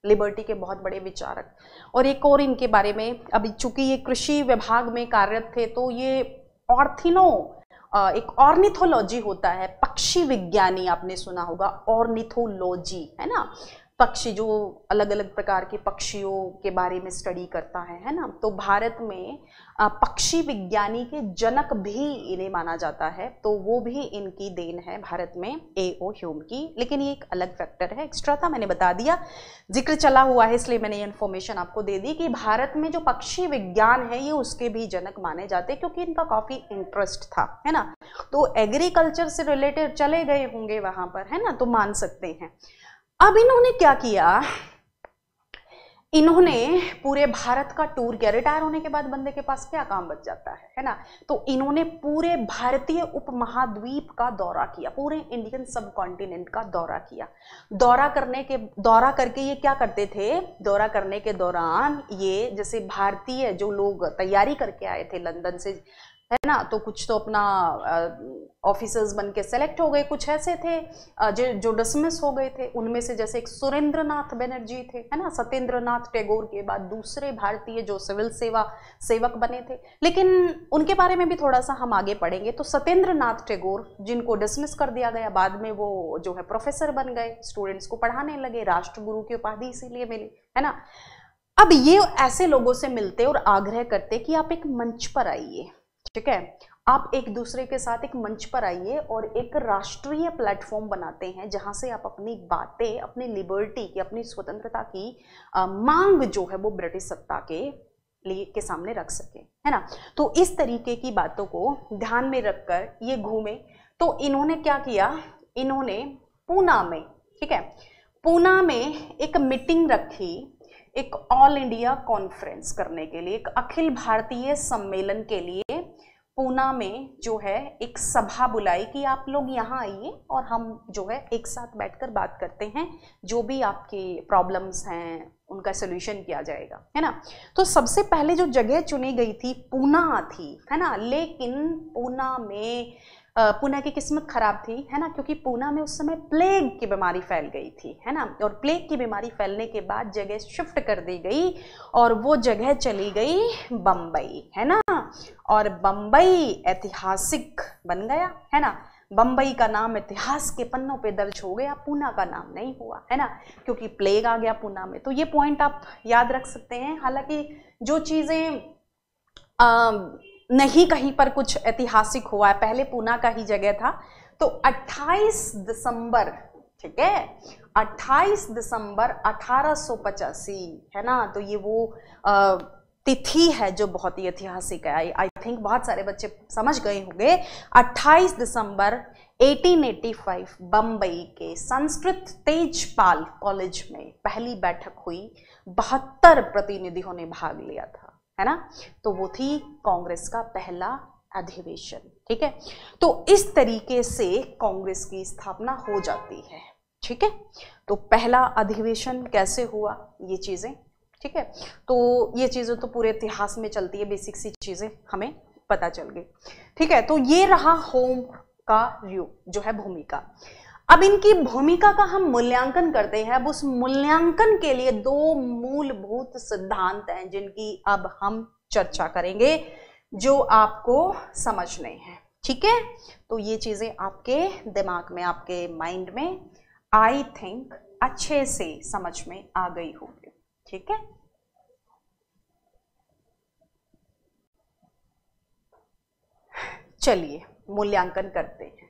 A: लिबर्टी के बहुत बड़े विचारक। और एक और इनके बारे में, अभी चूंकि ये कृषि विभाग में कार्यरत थे, तो ये एक ऑर्निथोलॉजी होता है, पक्षी विज्ञानी, आपने सुना होगा ऑर्निथोलॉजी, है ना। पक्षी जो अलग अलग प्रकार के पक्षियों के बारे में स्टडी करता है ना। तो भारत में पक्षी विज्ञानी के जनक भी इन्हें माना जाता है, तो वो भी इनकी देन है भारत में, A.O. ह्यूम की। लेकिन ये एक अलग फैक्टर है, एक्स्ट्रा था, मैंने बता दिया, जिक्र चला हुआ है इसलिए मैंने ये इन्फॉर्मेशन आपको दे दी कि भारत में जो पक्षी विज्ञान है ये उसके भी जनक माने जाते, क्योंकि इनका काफी इंटरेस्ट था, है ना। तो एग्रीकल्चर से रिलेटेड चले गए होंगे वहां पर, है ना, तो मान सकते हैं। अब इन्होंने क्या किया, इन्होंने पूरे भारत का टूर किया। रिटायर होने के बाद बंदे के पास क्या काम बच जाता है ना। तो इन्होंने पूरे भारतीय उपमहाद्वीप का दौरा किया, पूरे इंडियन सब कॉन्टिनेंट का दौरा किया। दौरा करके ये क्या करते थे, दौरा करने के दौरान ये जैसे भारतीय जो लोग तैयारी करके आए थे लंदन से, है ना, तो कुछ तो अपना ऑफिसर्स बन के सेलेक्ट हो गए, कुछ ऐसे थे जो डिसमिस हो गए थे। उनमें से जैसे एक सुरेंद्र नाथ बनर्जी थे, है ना, सत्येंद्र नाथ टैगोर के बाद दूसरे भारतीय जो सिविल सेवक बने थे। लेकिन उनके बारे में भी थोड़ा सा हम आगे पढ़ेंगे। तो सत्येंद्र नाथ टैगोर, जिनको डिसमिस कर दिया गया, बाद में वो जो है प्रोफेसर बन गए, स्टूडेंट्स को पढ़ाने लगे, राष्ट्रगुरु की उपाधि इसीलिए मिली, है ना। अब ये ऐसे लोगों से मिलते और आग्रह करते कि आप एक मंच पर आइए, ठीक है, आप एक दूसरे के साथ एक मंच पर आइए और एक राष्ट्रीय प्लेटफॉर्म बनाते हैं जहां से आप अपनी बातें, अपनी लिबर्टी की, अपनी स्वतंत्रता की मांग जो है वो ब्रिटिश सत्ता के सामने रख सके, है ना। तो इस तरीके की बातों को ध्यान में रखकर ये घूमे। तो इन्होंने क्या किया, इन्होंने पूना में, ठीक है, पूना में एक मीटिंग रखी, एक ऑल इंडिया कॉन्फ्रेंस करने के लिए, एक अखिल भारतीय सम्मेलन के लिए पूना में जो है एक सभा बुलाई कि आप लोग यहाँ आइए और हम जो है एक साथ बैठकर बात करते हैं, जो भी आपकी प्रॉब्लम्स हैं उनका सोल्यूशन किया जाएगा, है ना। तो सबसे पहले जो जगह चुनी गई थी पूना थी, है ना। लेकिन पूना की किस्मत खराब थी, है ना, क्योंकि पूना में उस समय प्लेग की बीमारी फैल गई थी, है ना। और प्लेग की बीमारी फैलने के बाद जगह शिफ्ट कर दी गई और वो जगह चली गई बम्बई, है ना। और बम्बई ऐतिहासिक बन गया, है ना। बम्बई का नाम इतिहास के पन्नों पे दर्ज हो गया, पूना का नाम नहीं हुआ, है ना, क्योंकि प्लेग आ गया पूना में। तो ये पॉइंट आप याद रख सकते हैं। हालांकि जो चीजें नहीं कहीं पर कुछ ऐतिहासिक हुआ है, पहले पूना का ही जगह था। तो 28 दिसंबर, ठीक है, 28 दिसंबर 1885, है ना। तो ये वो तिथि है जो बहुत ही ऐतिहासिक है, आई थिंक बहुत सारे बच्चे समझ गए होंगे। 28 दिसंबर 1885 बंबई के संस्कृत तेजपाल कॉलेज में पहली बैठक हुई, 72 प्रतिनिधियों ने भाग लिया था, है ना। तो वो थी कांग्रेस का पहला अधिवेशन, ठीक है। तो इस तरीके से कांग्रेस की स्थापना हो जाती है, ठीक है। तो पहला अधिवेशन कैसे हुआ, ये चीजें, ठीक है। तो ये चीजें तो पूरे इतिहास में चलती है, बेसिक सी चीजें हमें पता चल गई, ठीक है। तो ये रहा होम का जो है भूमिका। अब इनकी भूमिका का हम मूल्यांकन करते हैं। अब उस मूल्यांकन के लिए दो मूलभूत सिद्धांत हैं जिनकी अब हम चर्चा करेंगे, जो आपको समझने हैं, ठीक है। तो ये चीजें आपके दिमाग में, आपके माइंड में आई थिंक अच्छे से समझ में आ गई होगी, ठीक है। चलिए मूल्यांकन करते हैं।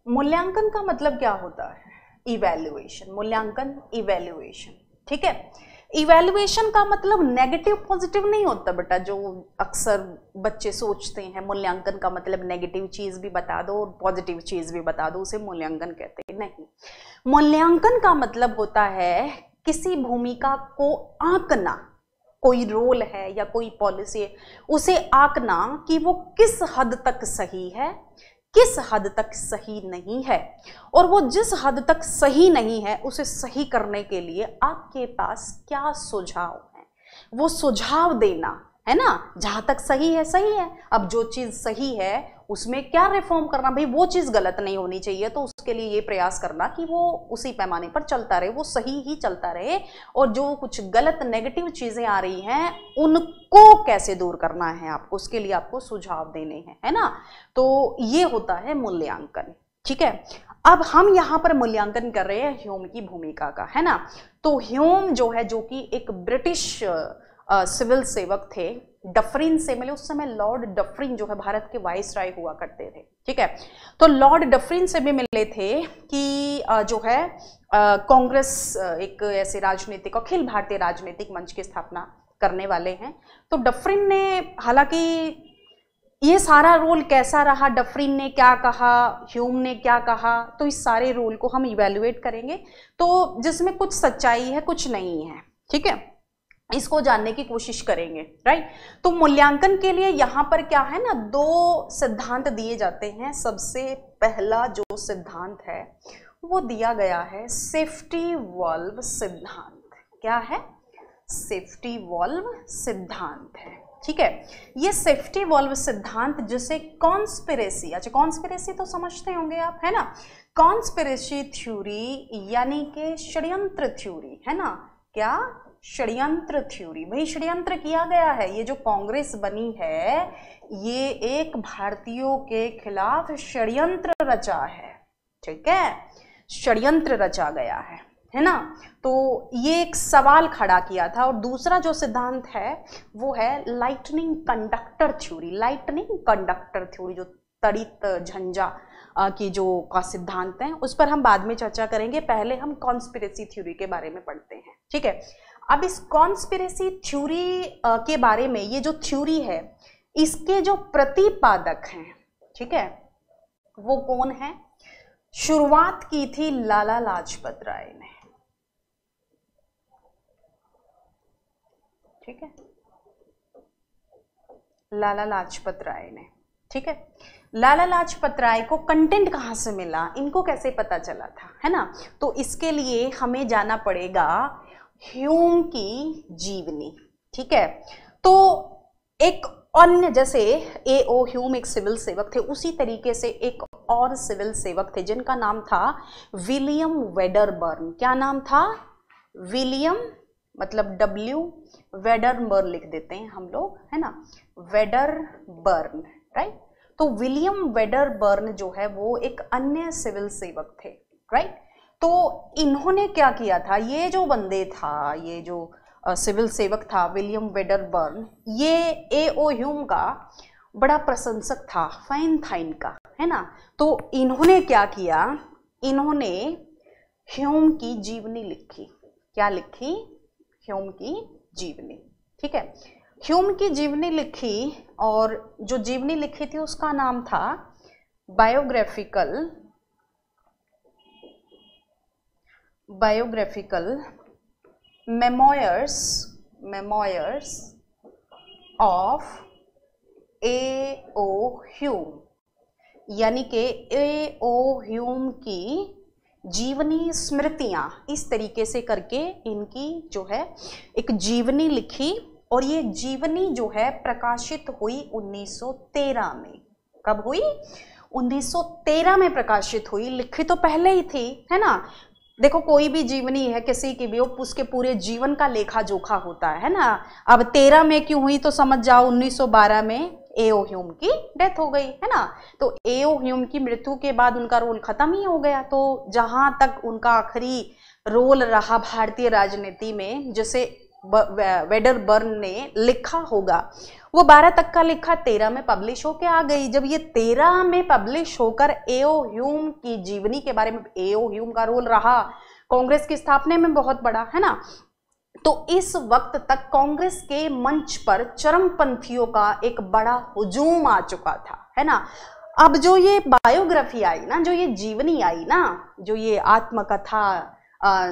A: मूल्यांकन का मतलब क्या होता है, इवैल्यूएशन, मूल्यांकन इवैल्यूएशन, ठीक है। इवैल्यूएशन का मतलब नेगेटिव पॉजिटिव नहीं होता बेटा, जो अक्सर बच्चे सोचते हैं मूल्यांकन का मतलब नेगेटिव चीज भी बता दो और पॉजिटिव चीज भी बता दो, उसे मूल्यांकन कहते हैं। नहीं, मूल्यांकन का मतलब होता है किसी भूमिका को आंकना, कोई रोल है या कोई पॉलिसी है, उसे आंकना कि वो किस हद तक सही है, किस हद तक सही नहीं है, और वो जिस हद तक सही नहीं है उसे सही करने के लिए आपके पास क्या सुझाव है, वो सुझाव देना, है ना। जहां तक सही है, अब जो चीज सही है उसमें क्या रिफॉर्म करना, भाई वो चीज गलत नहीं होनी चाहिए, तो उसके लिए ये प्रयास करना कि वो उसी पैमाने पर चलता रहे, वो सही ही चलता रहे, और जो कुछ गलत नेगेटिव चीजें आ रही हैं उनको कैसे दूर करना है आपको, उसके लिए आपको सुझाव देने हैं, है ना। तो ये होता है मूल्यांकन, ठीक है। अब हम यहाँ पर मूल्यांकन कर रहे हैं ह्यूम की भूमिका का, है ना। तो ह्यूम जो है, जो कि एक ब्रिटिश सिविल सेवक थे, डफरिन से मिले। उस समय लॉर्ड डफरिन जो है भारत के वाइसराय हुआ करते थे, ठीक है। तो लॉर्ड डफरिन से भी मिले थे कि जो है कांग्रेस एक ऐसे राजनीतिक, अखिल भारतीय राजनीतिक मंच की स्थापना करने वाले हैं। तो डफरिन ने, हालांकि ये सारा रोल कैसा रहा, डफरिन ने क्या कहा, ह्यूम ने क्या कहा, तो इस सारे रोल को हम इवेल्युएट करेंगे, तो जिसमें कुछ सच्चाई है कुछ नहीं है, ठीक है, इसको जानने की कोशिश करेंगे, राइट। तो मूल्यांकन के लिए यहाँ पर क्या है ना, दो सिद्धांत दिए जाते हैं। सबसे पहला जो सिद्धांत है वो दिया गया है सेफ्टी वॉल्व सिद्धांत। क्या है, सेफ्टी वॉल्व सिद्धांत है, ठीक है। ये सेफ्टी वॉल्व सिद्धांत जिसे कॉन्स्पिरेसी, अच्छा कॉन्स्पिरेसी तो समझते होंगे आप, है ना। कॉन्स्पिरेसी थ्योरी यानी कि षड्यंत्र थ्योरी, है ना। क्या, षड्यंत्र थ्योरी, भाई षड्यंत्र किया गया है। ये जो कांग्रेस बनी है ये एक भारतीयों के खिलाफ षड्यंत्र रचा है, ठीक है, षड्यंत्र रचा गया है ना। तो ये एक सवाल खड़ा किया था। और दूसरा जो सिद्धांत है वो है lightning conductor theory. Lightning conductor theory जो तड़ित झंझा की जो का सिद्धांत है उस पर हम बाद में चर्चा करेंगे। पहले हम कॉन्स्पिरेसी थ्योरी के बारे में पढ़ते हैं, ठीक है। अब इस कॉन्स्पिरेसी थ्योरी के बारे में, ये जो थ्योरी है इसके जो प्रतिपादक हैं, ठीक है, वो कौन है। शुरुआत की थी लाला लाजपत राय ने, ठीक है, लाला लाजपत राय ने, ठीक है। लाला लाजपत राय को कंटेंट कहां से मिला, इनको कैसे पता चला था, है ना। तो इसके लिए हमें जाना पड़ेगा ह्यूम की जीवनी, ठीक है। तो एक अन्य, जैसे A.O. ह्यूम एक सिविल सेवक थे, उसी तरीके से एक और सिविल सेवक थे जिनका नाम था विलियम वेडरबर्न। क्या नाम था, विलियम मतलब W, वेडरबर्न लिख देते हैं हम लोग, है ना, वेडरबर्न, राइट। तो विलियम वेडरबर्न जो है वो एक अन्य सिविल सेवक थे, राइट। तो इन्होंने क्या किया था, ये जो बंदे था, ये जो सिविल सेवक था विलियम वेडरबर्न, ये A.O. ह्यूम का बड़ा प्रशंसक था, फैन था इनका, है ना। तो इन्होंने क्या किया, इन्होंने ह्यूम की जीवनी लिखी। क्या लिखी? ह्यूम की जीवनी। ठीक है, ह्यूम की जीवनी लिखी, और जो जीवनी लिखी थी उसका नाम था biographical memoirs of A.O.. Hume, यानी कि ए.ओ. ह्यूम की जीवनी स्मृतियां, इस तरीके से करके इनकी जो है एक जीवनी लिखी। और ये जीवनी जो है प्रकाशित हुई 1913 में। कब हुई? 1913 में प्रकाशित हुई। लिखी तो पहले ही थी, है ना। देखो कोई भी जीवनी है किसी की भी, उसके पूरे जीवन का लेखा जोखा होता है ना। अब 13 में क्यों हुई तो समझ जाओ, 1912 में ए.ओ. ह्यूम की डेथ हो गई, है ना। तो ए.ओ. ह्यूम की मृत्यु के बाद उनका रोल खत्म ही हो गया। तो जहां तक उनका आखिरी रोल रहा भारतीय राजनीति में, जैसे वेडरबर्न ने लिखा होगा, वो 12 तक का लिखा, 13 में पब्लिश होके आ गई। जब ये 13 में पब्लिश होकर ए.ओ. ह्यूम की जीवनी के बारे में, ए.ओ. ह्यूम का रोल रहा कांग्रेस की स्थापना में बहुत बड़ा, है ना। तो इस वक्त तक कांग्रेस के मंच पर चरमपंथियों का एक बड़ा हुजूम आ चुका था, है ना। अब जो ये बायोग्राफी आई ना, जो ये जीवनी आई ना, जो ये आत्मकथा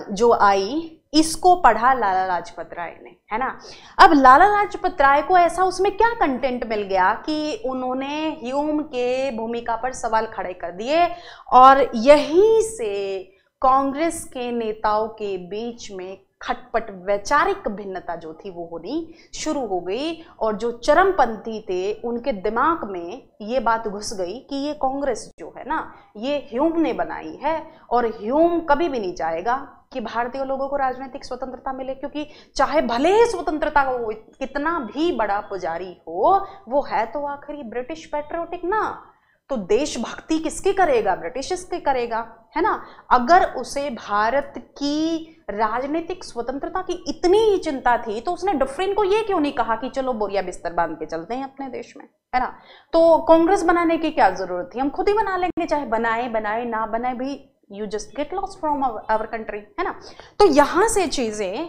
A: जो आई, इसको पढ़ा लाला लाजपत राय ने, है ना। अब लाला लाजपत राय को ऐसा उसमें क्या कंटेंट मिल गया कि उन्होंने ह्यूम के भूमिका पर सवाल खड़े कर दिए, और यहीं से कांग्रेस के नेताओं के बीच में खटपट, वैचारिक भिन्नता जो थी वो होनी शुरू हो गई। और जो चरमपंथी थे उनके दिमाग में ये बात घुस गई कि ये कांग्रेस जो है ना, ये ह्यूम ने बनाई है, और ह्यूम कभी भी नहीं चाहेगा कि भारतीय लोगों को राजनीतिक स्वतंत्रता मिले, क्योंकि चाहे भले ही स्वतंत्रता का वो कितना भी बड़ा पुजारी हो, वो है तो आखिरी ब्रिटिश पैट्रियोटिक ना। तो देशभक्ति किसकी करेगा? ब्रिटिश की करेगा, है ना। अगर उसे भारत की राजनीतिक स्वतंत्रता की इतनी ही चिंता थी तो उसने डफरिन को ये क्यों नहीं कहा कि चलो बोरिया बिस्तर बांध के चलते हैं अपने देश में, है ना। तो कांग्रेस बनाने की क्या जरूरत थी, हम खुद ही बना लेंगे, चाहे बनाए ना बनाए भी, you just get lost from our country, है ना। तो यहां से चीजें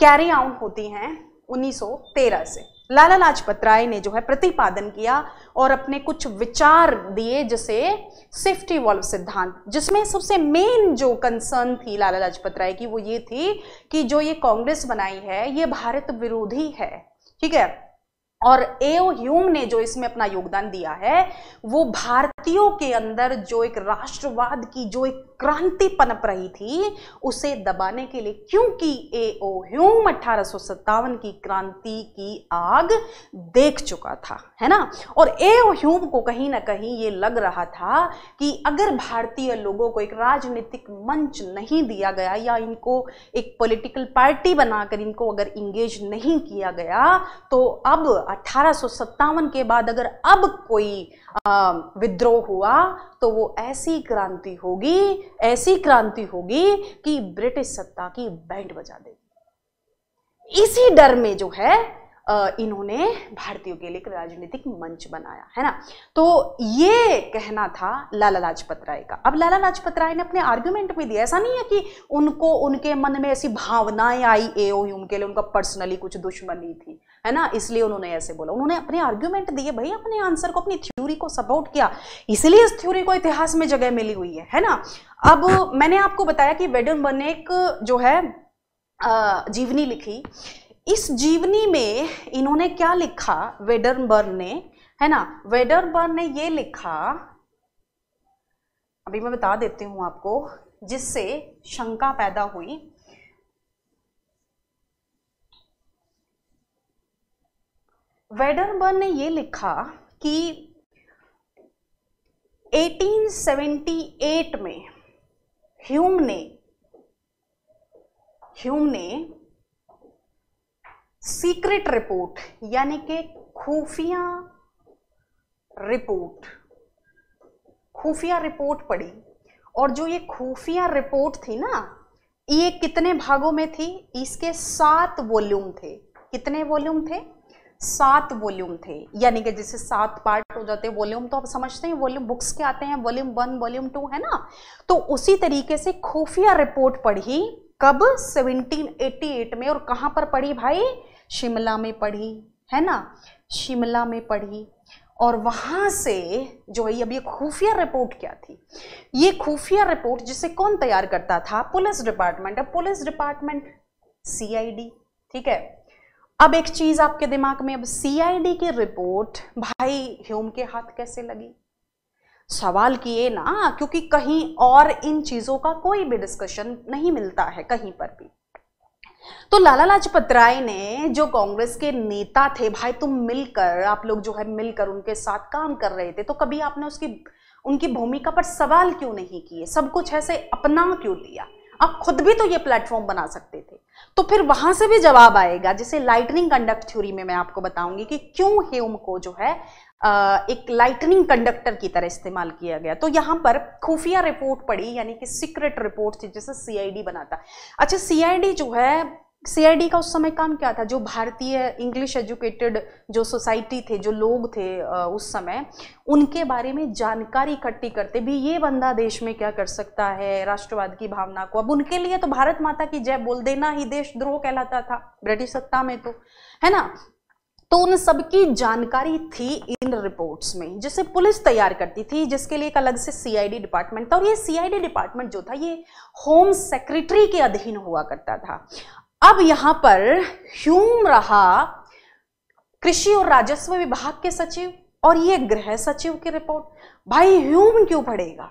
A: कैरी आउट होती हैं 1913 से। लाला लाजपत राय ने जो है प्रतिपादन किया और अपने कुछ विचार दिए, जैसे सेफ्टी वॉल्व सिद्धांत, जिसमें सबसे मेन जो कंसर्न थी लाला लाजपत राय की वो ये थी कि जो ये कांग्रेस बनाई है ये भारत विरोधी है, ठीक है। और ए.ओ. ह्यूम ने जो इसमें अपना योगदान दिया है वो भारतीयों के अंदर जो एक राष्ट्रवाद की जो एक क्रांति पनप रही थी उसे दबाने के लिए, क्योंकि ए.ओ. ह्यूम 1857 की क्रांति की आग देख चुका था, है ना। और ए.ओ. ह्यूम को कहीं ना कहीं ये लग रहा था कि अगर भारतीय लोगों को एक राजनीतिक मंच नहीं दिया गया या इनको एक पॉलिटिकल पार्टी बनाकर इनको अगर इंगेज नहीं किया गया तो अब 1857 के बाद अगर अब कोई विद्रोह हुआ तो वो ऐसी क्रांति होगी कि ब्रिटिश सत्ता की बैंड बजा देगी। इसी डर में जो है इन्होंने भारतीयों के लिए एक राजनीतिक मंच बनाया, है ना। तो ये कहना था लाला लाजपत राय का। अब लाला लाजपत राय ने अपने आर्गुमेंट में दिया, ऐसा नहीं है कि उनको उनके मन में ऐसी भावनाएं आई ए.ओ. ह्यूम के लिए, उनका पर्सनली कुछ दुश्मनी थी, है ना, इसलिए उन्होंने ऐसे बोला। उन्होंने अपने आर्गुमेंट दिए भाई, अपने आंसर को, अपनी थ्योरी को सपोर्ट किया, इसलिए इस थ्योरी को इतिहास में जगह मिली हुई है ना। अब मैंने आपको बताया कि वेडरबर्न ने एक जो है जीवनी लिखी। इस जीवनी में इन्होंने क्या लिखा वेडरबर्न ने, है ना। वेडरबर्न ने ये लिखा, अभी मैं बता देती हूं आपको जिससे शंका पैदा हुई। वेडरबर्न ने ये लिखा कि 1878 में ह्यूम ने सीक्रेट रिपोर्ट यानी कि खुफिया रिपोर्ट पढ़ी। और जो ये खुफिया रिपोर्ट थी ना, ये कितने भागों में थी? इसके 7 वॉल्यूम थे। कितने वॉल्यूम थे? 7 वॉल्यूम थे, यानी कि जैसे 7 पार्ट हो जाते हैं वॉल्यूम, तो आप समझते हैं वॉल्यूम बुक्स के आते हैं, वॉल्यूम 1 वॉल्यूम 2 है ना। तो उसी तरीके से खुफिया रिपोर्ट पढ़ी कब, 1788 में। और कहां पर पढ़ी भाई, शिमला में पढ़ी, है ना, शिमला में पढ़ी। और वहां से जो है अब ये खुफिया रिपोर्ट क्या थी, ये खुफिया रिपोर्ट जिसे कौन तैयार करता था, पुलिस डिपार्टमेंट। अब पुलिस डिपार्टमेंट सीआईडी, ठीक है। अब एक चीज आपके दिमाग में, अब सीआईडी की रिपोर्ट भाई ह्यूम के हाथ कैसे लगी, सवाल किए ना, क्योंकि कहीं और इन चीजों का कोई भी डिस्कशन नहीं मिलता है कहीं पर भी। तो लाला लाजपत राय ने, जो कांग्रेस के नेता थे, भाई तुम मिलकर, आप लोग जो है मिलकर उनके साथ काम कर रहे थे, तो कभी आपने उनकी भूमिका पर सवाल क्यों नहीं किए, सब कुछ ऐसे अपना क्यों लिया? आप खुद भी तो ये प्लेटफॉर्म बना सकते थे। तो फिर वहां से भी जवाब आएगा, जैसे लाइटनिंग कंडक्ट थ्योरी में मैं आपको बताऊंगी कि क्यों ह्यूम को जो है एक लाइटनिंग कंडक्टर की तरह इस्तेमाल किया गया। तो यहां पर खुफिया रिपोर्ट पड़ी, यानी कि सीक्रेट रिपोर्ट थी, जैसे सीआईडी बनाता। अच्छा, सीआईडी जो है, सीआईडी का उस समय काम क्या था, जो भारतीय इंग्लिश एजुकेटेड जो सोसाइटी थे, जो लोग थे उस समय, उनके बारे में जानकारी इकट्ठी करते भी, ये बंदा देश में क्या कर सकता है, राष्ट्रवाद की भावना को। अब उनके लिए तो भारत माता की जय बोल देना ही देशद्रोह कहलाता था ब्रिटिश सत्ता में, तो है ना। तो उन सबकी जानकारी थी इन रिपोर्ट्स में, जिसे पुलिस तैयार करती थी, जिसके लिए एक अलग से सीआईडी डिपार्टमेंट था। और ये सीआईडी डिपार्टमेंट जो था, ये होम सेक्रेटरी के अधीन हुआ करता था। अब यहां पर ह्यूम रहा कृषि और राजस्व विभाग के सचिव, और ये गृह सचिव की रिपोर्ट। भाई ह्यूम क्यों पढ़ेगा?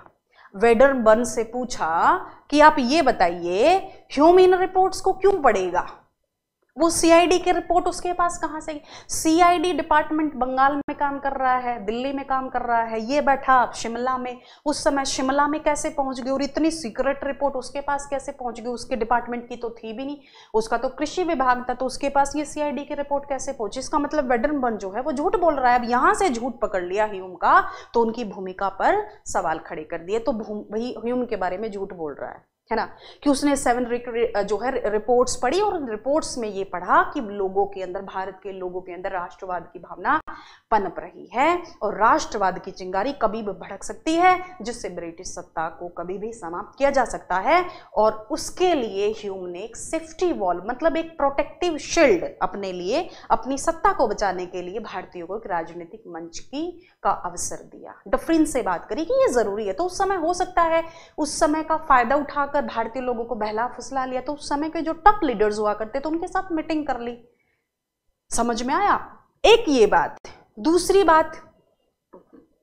A: वेडरबर्न से पूछा कि आप ये बताइए, ह्यूम इन रिपोर्ट्स को क्यों पढ़ेगा? वो सीआईडी की रिपोर्ट उसके पास कहां से? सीआईडी डिपार्टमेंट बंगाल में काम कर रहा है, दिल्ली में काम कर रहा है, ये बैठा शिमला में। उस समय शिमला में कैसे पहुंच गई, और इतनी सीक्रेट रिपोर्ट उसके पास कैसे पहुंच गई? उसके डिपार्टमेंट की तो थी भी नहीं, उसका तो कृषि विभाग था, तो उसके पास ये सीआईडी की रिपोर्ट कैसे पहुंची? इसका मतलब वेडरबर्न जो है वो झूठ बोल रहा है। अब यहां से झूठ पकड़ लिया ह्यूम का, तो उनकी भूमिका पर सवाल खड़े कर दिए। तो भाई ह्यूम के बारे में झूठ बोल रहा है ना, कि उसने 7 जो है रिपोर्ट्स पढ़ी, और रिपोर्ट्स में ये पढ़ा कि लोगों के अंदर, भारत के लोगों के अंदर राष्ट्रवाद की भावना पनप रही है, और राष्ट्रवाद की चिंगारी कभी भी भड़क सकती है, जिससे ब्रिटिश सत्ता को कभी भी समाप्त किया जा सकता है। और उसके लिए ह्यूम ने एक सेफ्टी वॉल, मतलब एक प्रोटेक्टिव शील्ड अपने लिए, अपनी सत्ता को बचाने के लिए भारतीयों को एक राजनीतिक मंच का अवसर दिया। डफरिन से बात करी कि ये जरूरी है। तो उस समय हो सकता है उस समय का फायदा उठाकर भारतीय लोगों को बहला फुसला लिया, तो उस समय के जो टॉप लीडर्स हुआ करते तो उनके साथ मीटिंग कर ली। समझ में आया? एक ये बात। दूसरी बात,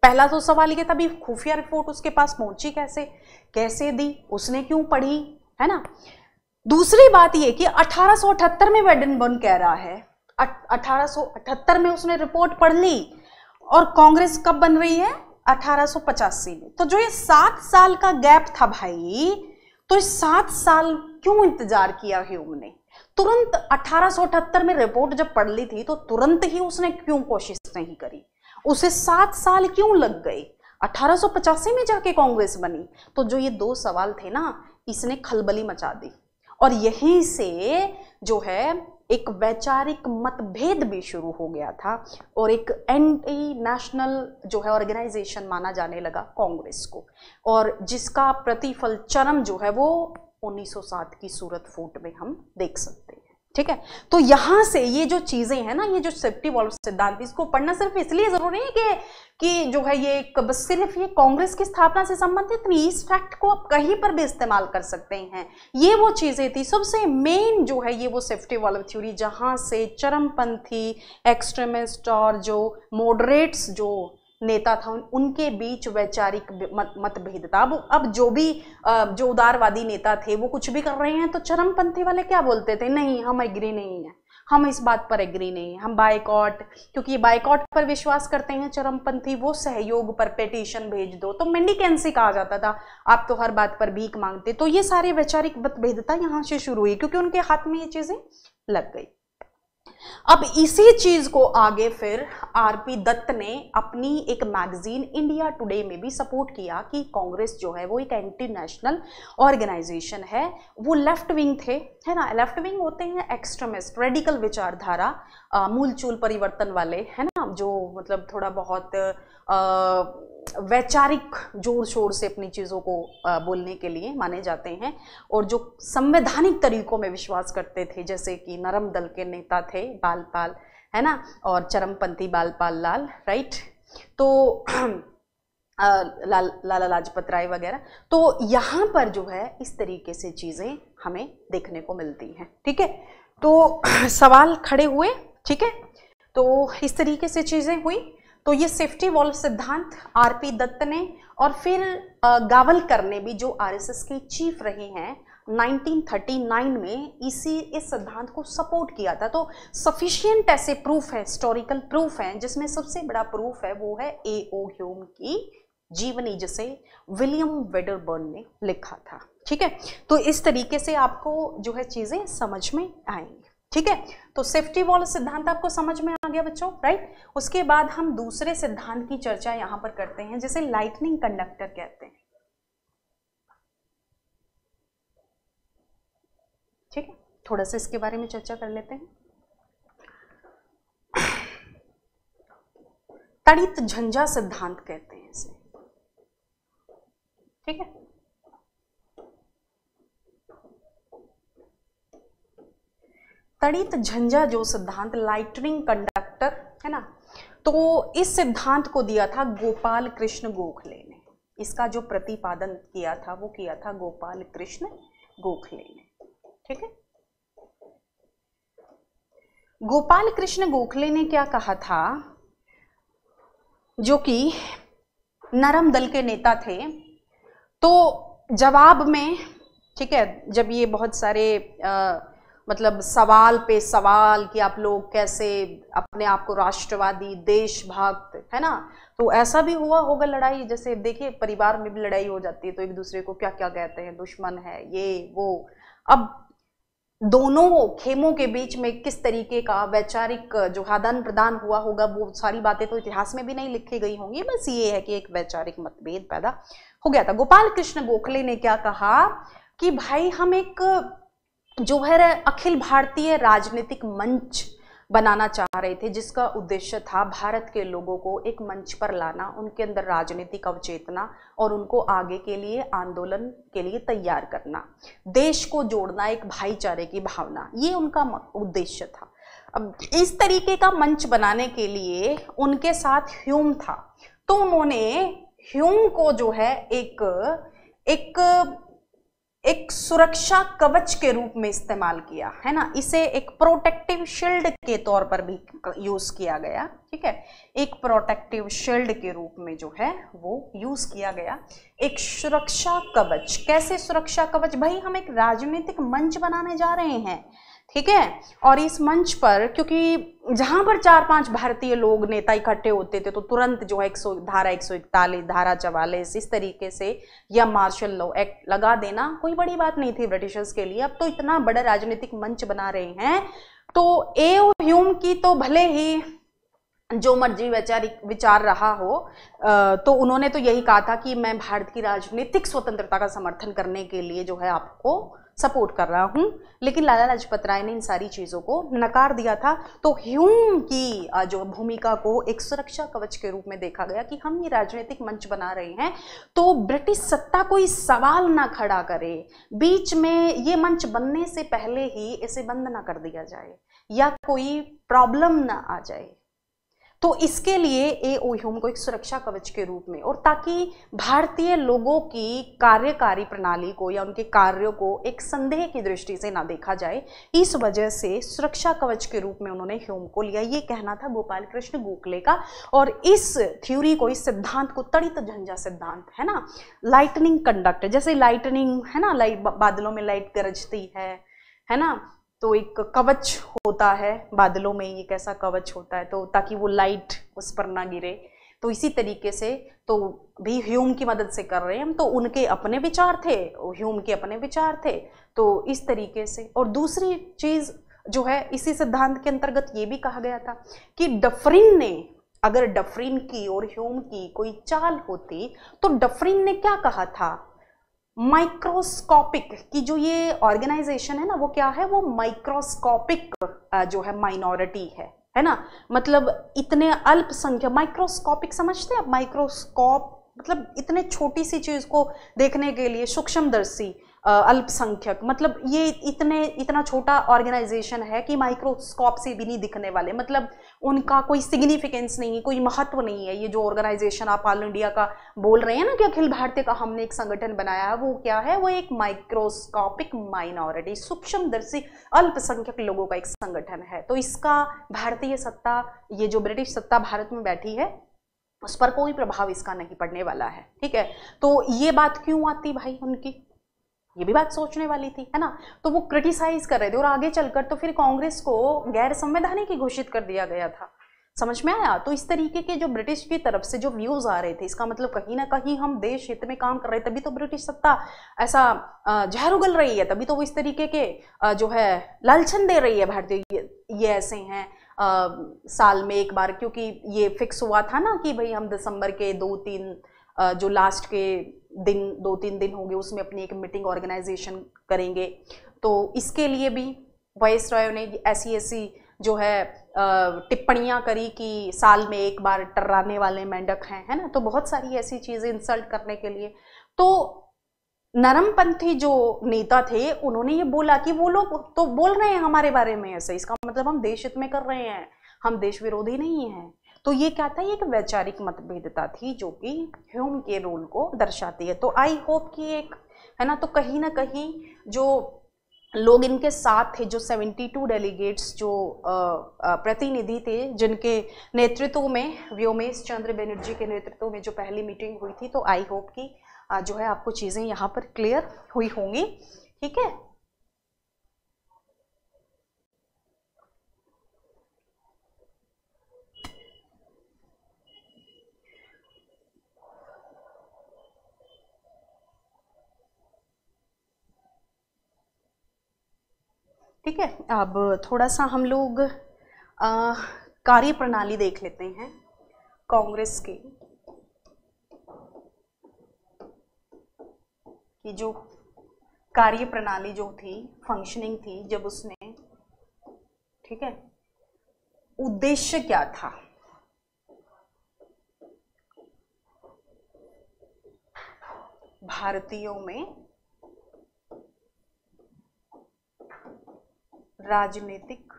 A: पहला तो सवाल ये था भी खुफिया रिपोर्ट उसके पास पहुंची कैसे, कैसे दी, उसने क्यों पढ़ी, है ना। दूसरी बात ये कि 1878 में वेडरबर्न कह रहा है, 1878 में उसने रिपोर्ट पढ़ ली, और कांग्रेस कब बन रही है? 1885 में। तो जो ये 7 साल का गैप था भाई, तो इस 7 साल क्यों इंतजार किया ह्यूम ने? तुरंत 1878 में रिपोर्ट जब पढ़ ली थी, तो तुरंत ही उसने क्यों कोशिश नहीं करी? उसे 7 साल क्यों लग गए? 1885 में जाके कांग्रेस बनी। तो जो ये 2 सवाल थे ना, इसने खलबली मचा दी, और यहीं से जो है एक वैचारिक मतभेद भी शुरू हो गया था, और एक एंटी नेशनल जो है ऑर्गेनाइजेशन माना जाने लगा कांग्रेस को, और जिसका प्रतिफल चरम जो है वो 1907 की सूरत फूट में हम देख सकते हैं। ठीक है, तो यहां से ये जो चीजें हैं ना, ये जो सेफ्टी वॉल्व सिद्धांत, इसको पढ़ना सिर्फ इसलिए जरूरी है कि जो है ये बस सिर्फ ये कांग्रेस की स्थापना से संबंधित नहीं, इस फैक्ट को आप कहीं पर भी इस्तेमाल कर सकते हैं। ये वो चीजें थी, सबसे मेन जो है ये वो सेफ्टी वॉल्व थ्योरी, जहां से चरमपंथी, एक्सट्रीमिस्ट और जो मॉडरेट्स जो नेता था उनके बीच वैचारिक मतभेद था। अब जो उदारवादी नेता थे वो कुछ भी कर रहे हैं, तो चरमपंथी वाले क्या बोलते थे, नहीं हम एग्री नहीं है, हम इस बात पर एग्री नहीं है, हम बाइकॉट, क्योंकि बाइकॉट पर विश्वास करते हैं चरमपंथी, वो सहयोग पर पिटीशन भेज दो, तो मेंडिकेंसी कहा जाता था, आप तो हर बात पर भीख मांगते। तो ये सारी वैचारिक मतभेदता यहाँ से शुरू हुई, क्योंकि उनके हाथ में ये चीजें लग गई। अब इसी चीज को आगे फिर आरपी दत्त ने अपनी एक मैगजीन इंडिया टुडे में भी सपोर्ट किया कि कांग्रेस जो है वो एक एंटी नेशनल ऑर्गेनाइजेशन है, वो लेफ्ट विंग थे, है ना। लेफ्ट विंग होते हैं एक्सट्रीमिस्ट, रेडिकल विचारधारा, मूल चूल परिवर्तन वाले, है ना, जो मतलब थोड़ा बहुत वैचारिक जोर शोर से अपनी चीज़ों को बोलने के लिए माने जाते हैं, और जो संवैधानिक तरीकों में विश्वास करते थे, जैसे कि नरम दल के नेता थे बालपाल, है ना, और चरमपंथी बालपाल लाल, राइट, तो लाला लाजपत राय वगैरह। तो यहाँ पर जो है इस तरीके से चीज़ें हमें देखने को मिलती हैं, ठीक है। तो सवाल खड़े हुए, ठीक है, तो इस तरीके से चीज़ें हुई। तो ये सेफ्टी वॉल्व सिद्धांत आरपी दत्त ने और फिर गावलकर ने भी, जो आरएसएस के चीफ रहे हैं, 1939 में इस सिद्धांत को सपोर्ट किया था। तो सफिशिएंट ऐसे प्रूफ है, हिस्टोरिकल प्रूफ है, जिसमें सबसे बड़ा प्रूफ है वो है ए.ओ. ह्यूम की जीवनी, जिसे विलियम वेडरबर्न ने लिखा था, ठीक है। तो इस तरीके से आपको जो है चीजें समझ में आएंगी, ठीक है। तो सेफ्टी वॉल सिद्धांत आपको समझ में आ गया बच्चों, राइट। उसके बाद हम दूसरे सिद्धांत की चर्चा यहां पर करते हैं, जिसे लाइटनिंग कंडक्टर कहते हैं, ठीक है। थोड़ा सा इसके बारे में चर्चा कर लेते हैं। तड़ित झंझा सिद्धांत कहते हैं इसे, ठीक है। तड़ित झंझा जो सिद्धांत, लाइटनिंग कंडक्टर, है ना, तो इस सिद्धांत को दिया था गोपाल कृष्ण गोखले ने। इसका जो प्रतिपादन किया था वो किया था गोपाल कृष्ण गोखले ने, ठीक है। गोपाल कृष्ण गोखले ने क्या कहा था, जो कि नरम दल के नेता थे, तो जवाब में, ठीक है, जब ये बहुत सारे मतलब सवाल पे सवाल कि आप लोग कैसे अपने आप को राष्ट्रवादी, देशभक्त, है ना, तो ऐसा भी हुआ होगा लड़ाई, जैसे देखिए परिवार में भी लड़ाई हो जाती है तो एक दूसरे को क्या क्या कहते हैं, दुश्मन है, ये वो। अब दोनों खेमों के बीच में किस तरीके का वैचारिक जो आदान प्रदान हुआ होगा, वो सारी बातें तो इतिहास में भी नहीं लिखी गई होंगी, बस ये है कि एक वैचारिक मतभेद पैदा हो गया था। गोपाल कृष्ण गोखले ने क्या कहा कि भाई हम एक जो है अखिल भारतीय राजनीतिक मंच बनाना चाह रहे थे, जिसका उद्देश्य था भारत के लोगों को एक मंच पर लाना, उनके अंदर राजनीतिक अवचेतना और उनको आगे के लिए आंदोलन के लिए तैयार करना, देश को जोड़ना, एक भाईचारे की भावना, ये उनका उद्देश्य था। अब इस तरीके का मंच बनाने के लिए उनके साथ ह्यूम था, तो उन्होंने ह्यूम को जो है एक सुरक्षा कवच के रूप में इस्तेमाल किया, है ना। इसे एक प्रोटेक्टिव शील्ड के तौर पर भी यूज किया गया, ठीक है। एक प्रोटेक्टिव शील्ड के रूप में जो है वो यूज किया गया, एक सुरक्षा कवच। कैसे सुरक्षा कवच, भाई हम एक राजनीतिक मंच बनाने जा रहे हैं, ठीक है, और इस मंच पर क्योंकि जहां पर 4-5 भारतीय लोग नेता इकट्ठे होते थे तो तुरंत जो है धारा 141, धारा 44 इस तरीके से या मार्शल लॉ एक्ट लगा देना कोई बड़ी बात नहीं थी ब्रिटिशर्स के लिए। अब तो इतना बड़ा राजनीतिक मंच बना रहे हैं, तो ए.ओ. ह्यूम की तो भले ही जो मर्जी वैचारिक विचार रहा हो, तो उन्होंने तो यही कहा था कि मैं भारत की राजनीतिक स्वतंत्रता का समर्थन करने के लिए जो है आपको सपोर्ट कर रहा हूं, लेकिन लाला लाजपत राय ने इन सारी चीजों को नकार दिया था। तो ह्यूम की जो भूमिका को एक सुरक्षा कवच के रूप में देखा गया कि हम ये राजनीतिक मंच बना रहे हैं तो ब्रिटिश सत्ता कोई सवाल ना खड़ा करे, बीच में ये मंच बनने से पहले ही इसे बंद ना कर दिया जाए या कोई प्रॉब्लम ना आ जाए। तो इसके लिए ए.ओ. ह्यूम को एक सुरक्षा कवच के रूप में, और ताकि भारतीय लोगों की कार्यकारी प्रणाली को या उनके कार्यों को एक संदेह की दृष्टि से ना देखा जाए, इस वजह से सुरक्षा कवच के रूप में उन्होंने ह्यूम को लिया। ये कहना था गोपाल कृष्ण गोखले का, और इस थ्योरी को, इस सिद्धांत को तड़ित झंझा सिद्धांत, है ना, लाइटनिंग कंडक्टर, जैसे लाइटनिंग है ना, लाइट बादलों में लाइट गरजती है ना, तो एक कवच होता है बादलों में, ये कैसा कवच होता है, तो ताकि वो लाइट उस पर ना गिरे। तो इसी तरीके से तो भी ह्यूम की मदद से कर रहे हैं हम, तो उनके अपने विचार थे, ह्यूम के अपने विचार थे, तो इस तरीके से। और दूसरी चीज जो है इसी सिद्धांत के अंतर्गत ये भी कहा गया था कि डफरिन ने, अगर डफरिन की और ह्यूम की कोई चाल होती तो डफरिन ने क्या कहा था, माइक्रोस्कोपिक की जो ये ऑर्गेनाइजेशन है ना वो क्या है, वो माइक्रोस्कोपिक जो है माइनॉरिटी है ना, मतलब इतने अल्पसंख्यक, माइक्रोस्कोपिक समझते हैं आप, माइक्रोस्कोप मतलब इतने छोटी सी चीज को देखने के लिए सूक्ष्मदर्शी, अल्पसंख्यक मतलब ये इतना छोटा ऑर्गेनाइजेशन है कि माइक्रोस्कोप से भी नहीं दिखने वाले, मतलब उनका कोई सिग्निफिकेंस नहीं है, कोई महत्व नहीं है। ये जो ऑर्गेनाइजेशन आप ऑल इंडिया का बोल रहे हैं ना कि अखिल भारतीय का हमने एक संगठन बनाया है, वो क्या है, वो एक माइक्रोस्कोपिक माइनॉरिटी, सूक्ष्मदर्शी अल्पसंख्यक लोगों का एक संगठन है। तो इसका भारतीय सत्ता, ये जो ब्रिटिश सत्ता भारत में बैठी है उस पर कोई प्रभाव इसका नहीं पड़ने वाला है, ठीक है। तो ये बात क्यों आती भाई उनकी, ये भी बात सोचने वाली थी, है ना। तो वो क्रिटिसाइज कर रहे थे और आगे चलकर तो फिर कांग्रेस को गैर संवैधानिक घोषित कर दिया गया था, समझ में आया। तो इस तरीके के जो ब्रिटिश की तरफ से जो व्यूज आ रहे थे, इसका मतलब कहीं ना कहीं हम देश हित में काम कर रहे हैं, तभी तो ब्रिटिश सत्ता ऐसा जहर उगल रही है, तभी तो वो इस तरीके के जो है लालचन दे रही है भारतीय, ये ऐसे हैं साल में एक बार, क्योंकि ये फिक्स हुआ था ना कि भाई हम दिसंबर के 2-3 जो लास्ट के दिन 2-3 दिन होंगे उसमें अपनी एक मीटिंग ऑर्गेनाइजेशन करेंगे। तो इसके लिए भी वाइसरॉय ने ऐसी जो है टिप्पणियां करी कि साल में एक बार टर्राने वाले मेंढक हैं, है ना। तो बहुत सारी ऐसी चीजें इंसल्ट करने के लिए, तो नरमपंथी जो नेता थे उन्होंने ये बोला कि वो लोग तो बोल रहे हैं हमारे बारे में ऐसे, इसका मतलब हम देश हित में कर रहे हैं, हम देश विरोधी नहीं हैं। तो ये क्या था, ये एक वैचारिक मतभेदता थी जो कि ह्यूम के रोल को दर्शाती है। तो आई होप कि एक, है ना, तो कहीं ना कहीं जो लोग इनके साथ थे, जो 72 डेलीगेट्स जो प्रतिनिधि थे, जिनके नेतृत्व में व्योमेश चंद्र बनर्जी के नेतृत्व में जो पहली मीटिंग हुई थी, तो आई होप कि जो है आपको चीजें यहाँ पर क्लियर हुई होंगी, ठीक है। ठीक है, अब थोड़ा सा हम लोग कार्य प्रणाली देख लेते हैं कांग्रेस की, कि जो कार्य प्रणाली जो थी, फंक्शनिंग थी, जब उसने, ठीक है, उद्देश्य क्या था, भारतीयों में राजनीतिक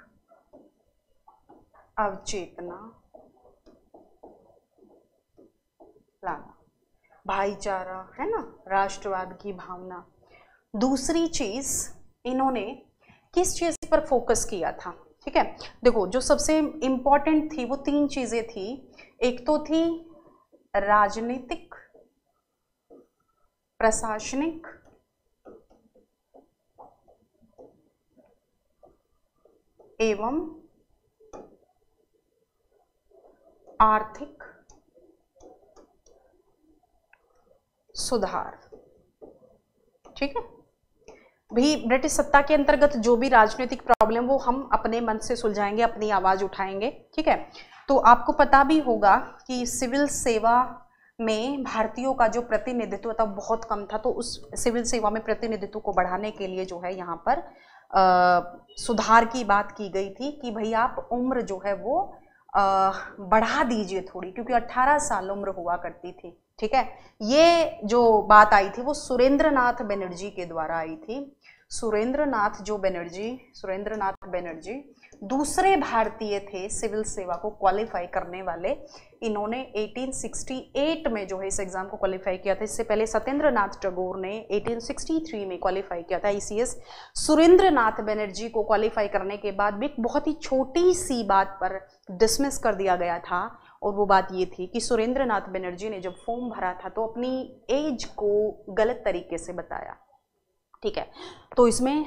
A: अवचेतना लाना, भाईचारा, है ना, राष्ट्रवाद की भावना। दूसरी चीज इन्होंने किस चीज पर फोकस किया था, ठीक है। देखो जो सबसे इंपॉर्टेंट थी वो 3 चीजें थी। एक तो थी राजनीतिक, प्रशासनिक एवं आर्थिक सुधार, ठीक है। भी ब्रिटिश सत्ता के अंतर्गत जो भी राजनीतिक प्रॉब्लम वो हम अपने मन से सुलझाएंगे, अपनी आवाज उठाएंगे, ठीक है। तो आपको पता भी होगा कि सिविल सेवा में भारतीयों का जो प्रतिनिधित्व था बहुत कम था, तो उस सिविल सेवा में प्रतिनिधित्व को बढ़ाने के लिए जो है यहाँ पर सुधार की बात की गई थी कि भाई आप उम्र जो है वो बढ़ा दीजिए थोड़ी, क्योंकि 18 साल उम्र हुआ करती थी, ठीक है। ये जो बात आई थी वो सुरेंद्र नाथ बनर्जी के द्वारा आई थी। सुरेंद्र नाथ बनर्जी दूसरे भारतीय थे सिविल सेवा को क्वालिफाई करने वाले। इन्होंने 1868 में जो है इस एग्जाम को क्वालिफाई किया था। इससे पहले सत्येंद्र नाथ टैगोर ने 1863 में क्वालिफाई किया था ICS। सुरेंद्र नाथ बनर्जी को क्वालिफाई करने के बाद भी एक बहुत ही छोटी सी बात पर डिसमिस कर दिया गया था, और वो बात ये थी कि सुरेंद्र नाथ बनर्जी ने जब फॉर्म भरा था तो अपनी एज को गलत तरीके से बताया, ठीक है। तो इसमें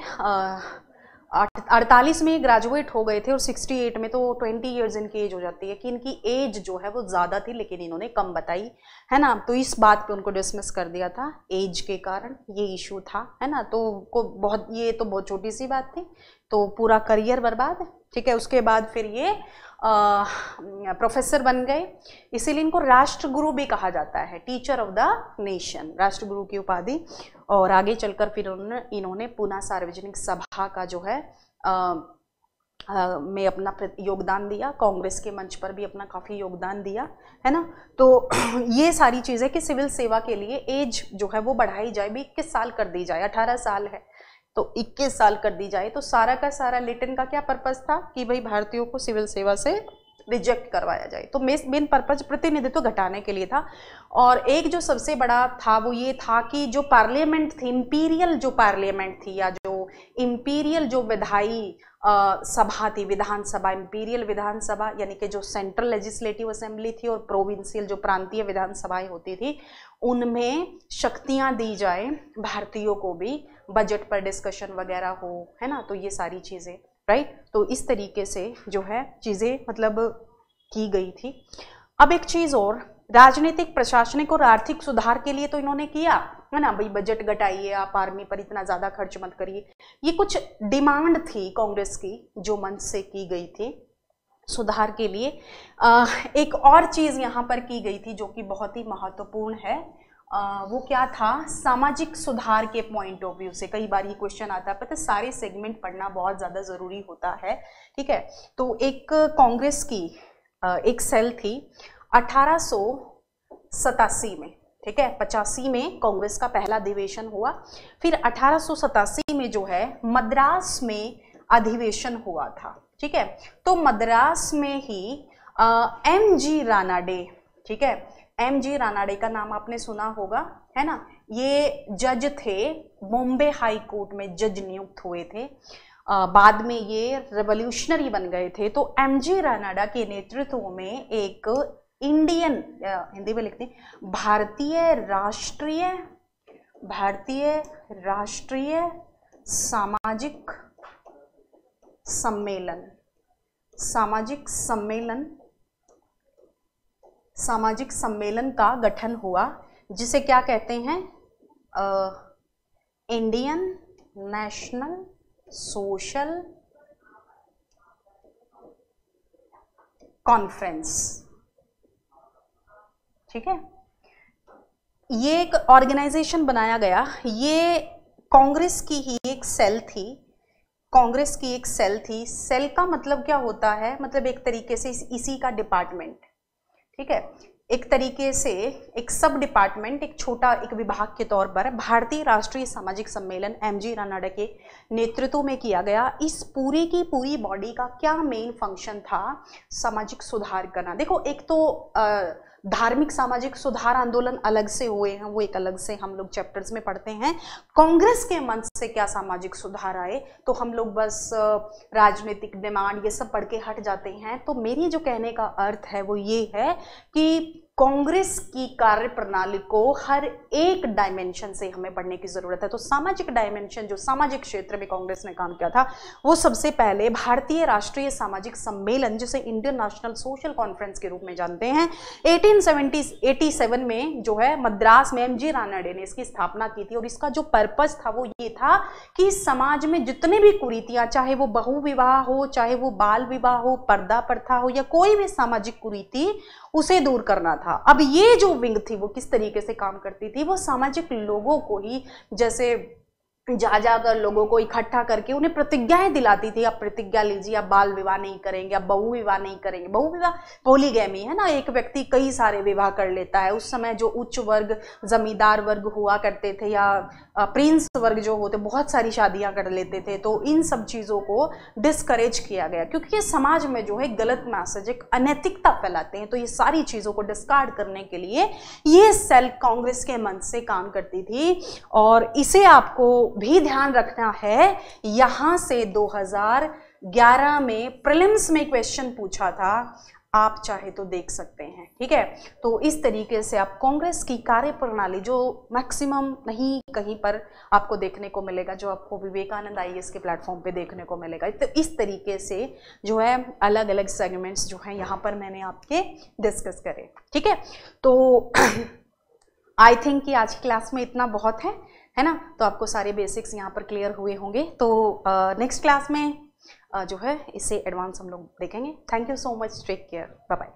A: 48 में ग्रेजुएट हो गए थे और 68 में तो 20 ईयर्स इनकी एज हो जाती है कि इनकी एज जो है वो ज़्यादा थी, लेकिन इन्होंने कम बताई, है ना। तो इस बात पे उनको डिसमिस कर दिया था, एज के कारण ये इशू था, है ना। तो को बहुत, ये तो बहुत छोटी सी बात थी, तो पूरा करियर बर्बाद, ठीक है। उसके बाद फिर ये प्रोफेसर बन गए, इसीलिए इनको राष्ट्रगुरु भी कहा जाता है, teacher of the nation, Rashtraguru की उपाधि। और आगे चलकर फिर इन्होंने पुनः सार्वजनिक सभा का जो है में अपना योगदान दिया, कांग्रेस के मंच पर भी अपना काफ़ी योगदान दिया, है ना। तो ये सारी चीज़ें कि सिविल सेवा के लिए एज जो है वो बढ़ाई जाए, भी 21 साल कर दी जाए, 18 साल है तो 21 साल कर दी जाए। तो सारा का सारा लिटन का क्या पर्पस था कि भाई भारतीयों को सिविल सेवा से रिजेक्ट करवाया जाए, तो मेन पर्पज प्रतिनिधित्व घटाने के लिए था। और एक जो सबसे बड़ा था वो ये था कि जो पार्लियामेंट थी, इंपीरियल जो पार्लियामेंट थी या जो इंपीरियल जो विधायी सभा थी, विधानसभा, इंपीरियल विधानसभा यानी कि जो सेंट्रल लेजिस्लेटिव असेंबली थी और प्रोविंशियल जो प्रांतीय विधानसभाएं होती थी, उनमें शक्तियां दी जाए भारतीयों को भी, बजट पर डिस्कशन वगैरह हो, है ना। तो ये सारी चीज़ें, राइट, तो इस तरीके से जो है चीज़ें मतलब की गई थी। अब एक चीज़ और, राजनीतिक, प्रशासनिक और आर्थिक सुधार के लिए तो इन्होंने किया, है ना, भाई बजट घटाइए, आप आर्मी पर इतना ज़्यादा खर्च मत करिए, ये कुछ डिमांड थी कांग्रेस की जो मंच से की गई थी सुधार के लिए। एक और चीज़ यहाँ पर की गई थी जो कि बहुत ही महत्वपूर्ण है, वो क्या था, सामाजिक सुधार के पॉइंट ऑफ व्यू से। कई बार ये क्वेश्चन आता है, पता है सारे सेगमेंट पढ़ना बहुत ज़्यादा ज़रूरी होता है, ठीक है। तो एक कांग्रेस की एक सेल थी 1887 में, ठीक है, 85 में कांग्रेस का पहला अधिवेशन हुआ, फिर 1887 में जो है मद्रास में अधिवेशन हुआ था, ठीक है। तो मद्रास में ही एम.जी. रानाडे, ठीक है, एम.जी. रानाडे का नाम आपने सुना होगा, है ना, ये जज थे, बॉम्बे हाई कोर्ट में जज नियुक्त हुए थे, बाद में ये रेवोल्यूशनरी बन गए थे। तो एम.जी. रानाडा के नेतृत्व में एक इंडियन, हिंदी में लिखते हैं, भारतीय राष्ट्रीय सामाजिक सम्मेलन का गठन हुआ, जिसे क्या कहते हैं, इंडियन नेशनल सोशल कॉन्फ्रेंस, ठीक है। ये एक ऑर्गेनाइजेशन बनाया गया, ये कांग्रेस की ही एक सेल थी, कांग्रेस की एक सेल थी। सेल का मतलब क्या होता है, मतलब एक तरीके से इसी का डिपार्टमेंट, ठीक है, एक तरीके से एक सब डिपार्टमेंट, एक छोटा एक विभाग के तौर पर भारतीय राष्ट्रीय सामाजिक सम्मेलन एम.जी. रानाडे के नेतृत्व में किया गया। इस पूरी की पूरी बॉडी का क्या मेन फंक्शन था, सामाजिक सुधार करना। देखो एक तो धार्मिक सामाजिक सुधार आंदोलन अलग से हुए हैं, वो एक अलग से हम लोग चैप्टर्स में पढ़ते हैं। कांग्रेस के मंच से क्या सामाजिक सुधार आए, तो हम लोग बस राजनीतिक डिमांड ये सब पढ़ के हट जाते हैं। तो मेरी जो कहने का अर्थ है वो ये है कि कांग्रेस की कार्य प्रणाली को हर एक डायमेंशन से हमें पढ़ने की जरूरत है। तो सामाजिक डायमेंशन, जो सामाजिक क्षेत्र में कांग्रेस ने काम किया था, वो सबसे पहले भारतीय राष्ट्रीय सामाजिक सम्मेलन, जिसे इंडियन नेशनल सोशल कॉन्फ्रेंस के रूप में जानते हैं, 1887 में जो है मद्रास में एम.जी. रानाडे ने इसकी स्थापना की थी। और इसका जो पर्पस था वो ये था कि समाज में जितने भी कुरीतियां, चाहे वो बहु विवाह हो, चाहे वो बाल विवाह हो, पर्दा प्रथा हो, या कोई भी सामाजिक कुरीति, उसे दूर करना था। अब ये जो विंग थी वो किस तरीके से काम करती थी, वो सामाजिक लोगों को ही, जैसे जा जाकर लोगों को इकट्ठा करके उन्हें प्रतिज्ञाएं दिलाती थी, आप प्रतिज्ञा लीजिए, आप बाल विवाह नहीं करेंगे, आप बहु विवाह नहीं करेंगे। बहु विवाह पॉलीगैमी है ना, एक व्यक्ति कई सारे विवाह कर लेता है। उस समय जो उच्च वर्ग, जमींदार वर्ग हुआ करते थे, या प्रिंस वर्ग जो होते, बहुत सारी शादियां कर लेते थे। तो इन सब चीज़ों को डिस्करेज किया गया, क्योंकि ये समाज में जो है गलत मैसेज, एक अनैतिकता फैलाते हैं। तो ये सारी चीज़ों को डिस्कार्ड करने के लिए ये सेल कांग्रेस के मंच से काम करती थी। और इसे आपको भी ध्यान रखना है, यहां से 2011 में प्रीलिम्स में क्वेश्चन पूछा था, आप चाहे तो देख सकते हैं, ठीक है। तो इस तरीके से आप कांग्रेस की कार्य प्रणाली, जो मैक्सिमम नहीं कहीं पर आपको देखने को मिलेगा, जो आपको विवेकानंद आईएएस के प्लेटफॉर्म पे देखने को मिलेगा, तो इस तरीके से जो है अलग अलग सेगमेंट्स जो हैं यहाँ पर मैंने आपके डिस्कस करे, ठीक है। तो आई थिंक कि आज की क्लास में इतना बहुत है। है ना। तो आपको सारे बेसिक्स यहाँ पर क्लियर हुए होंगे। तो नेक्स्ट क्लास में जो है इससे एडवांस हम लोग देखेंगे। Thank you so much, take care, bye bye.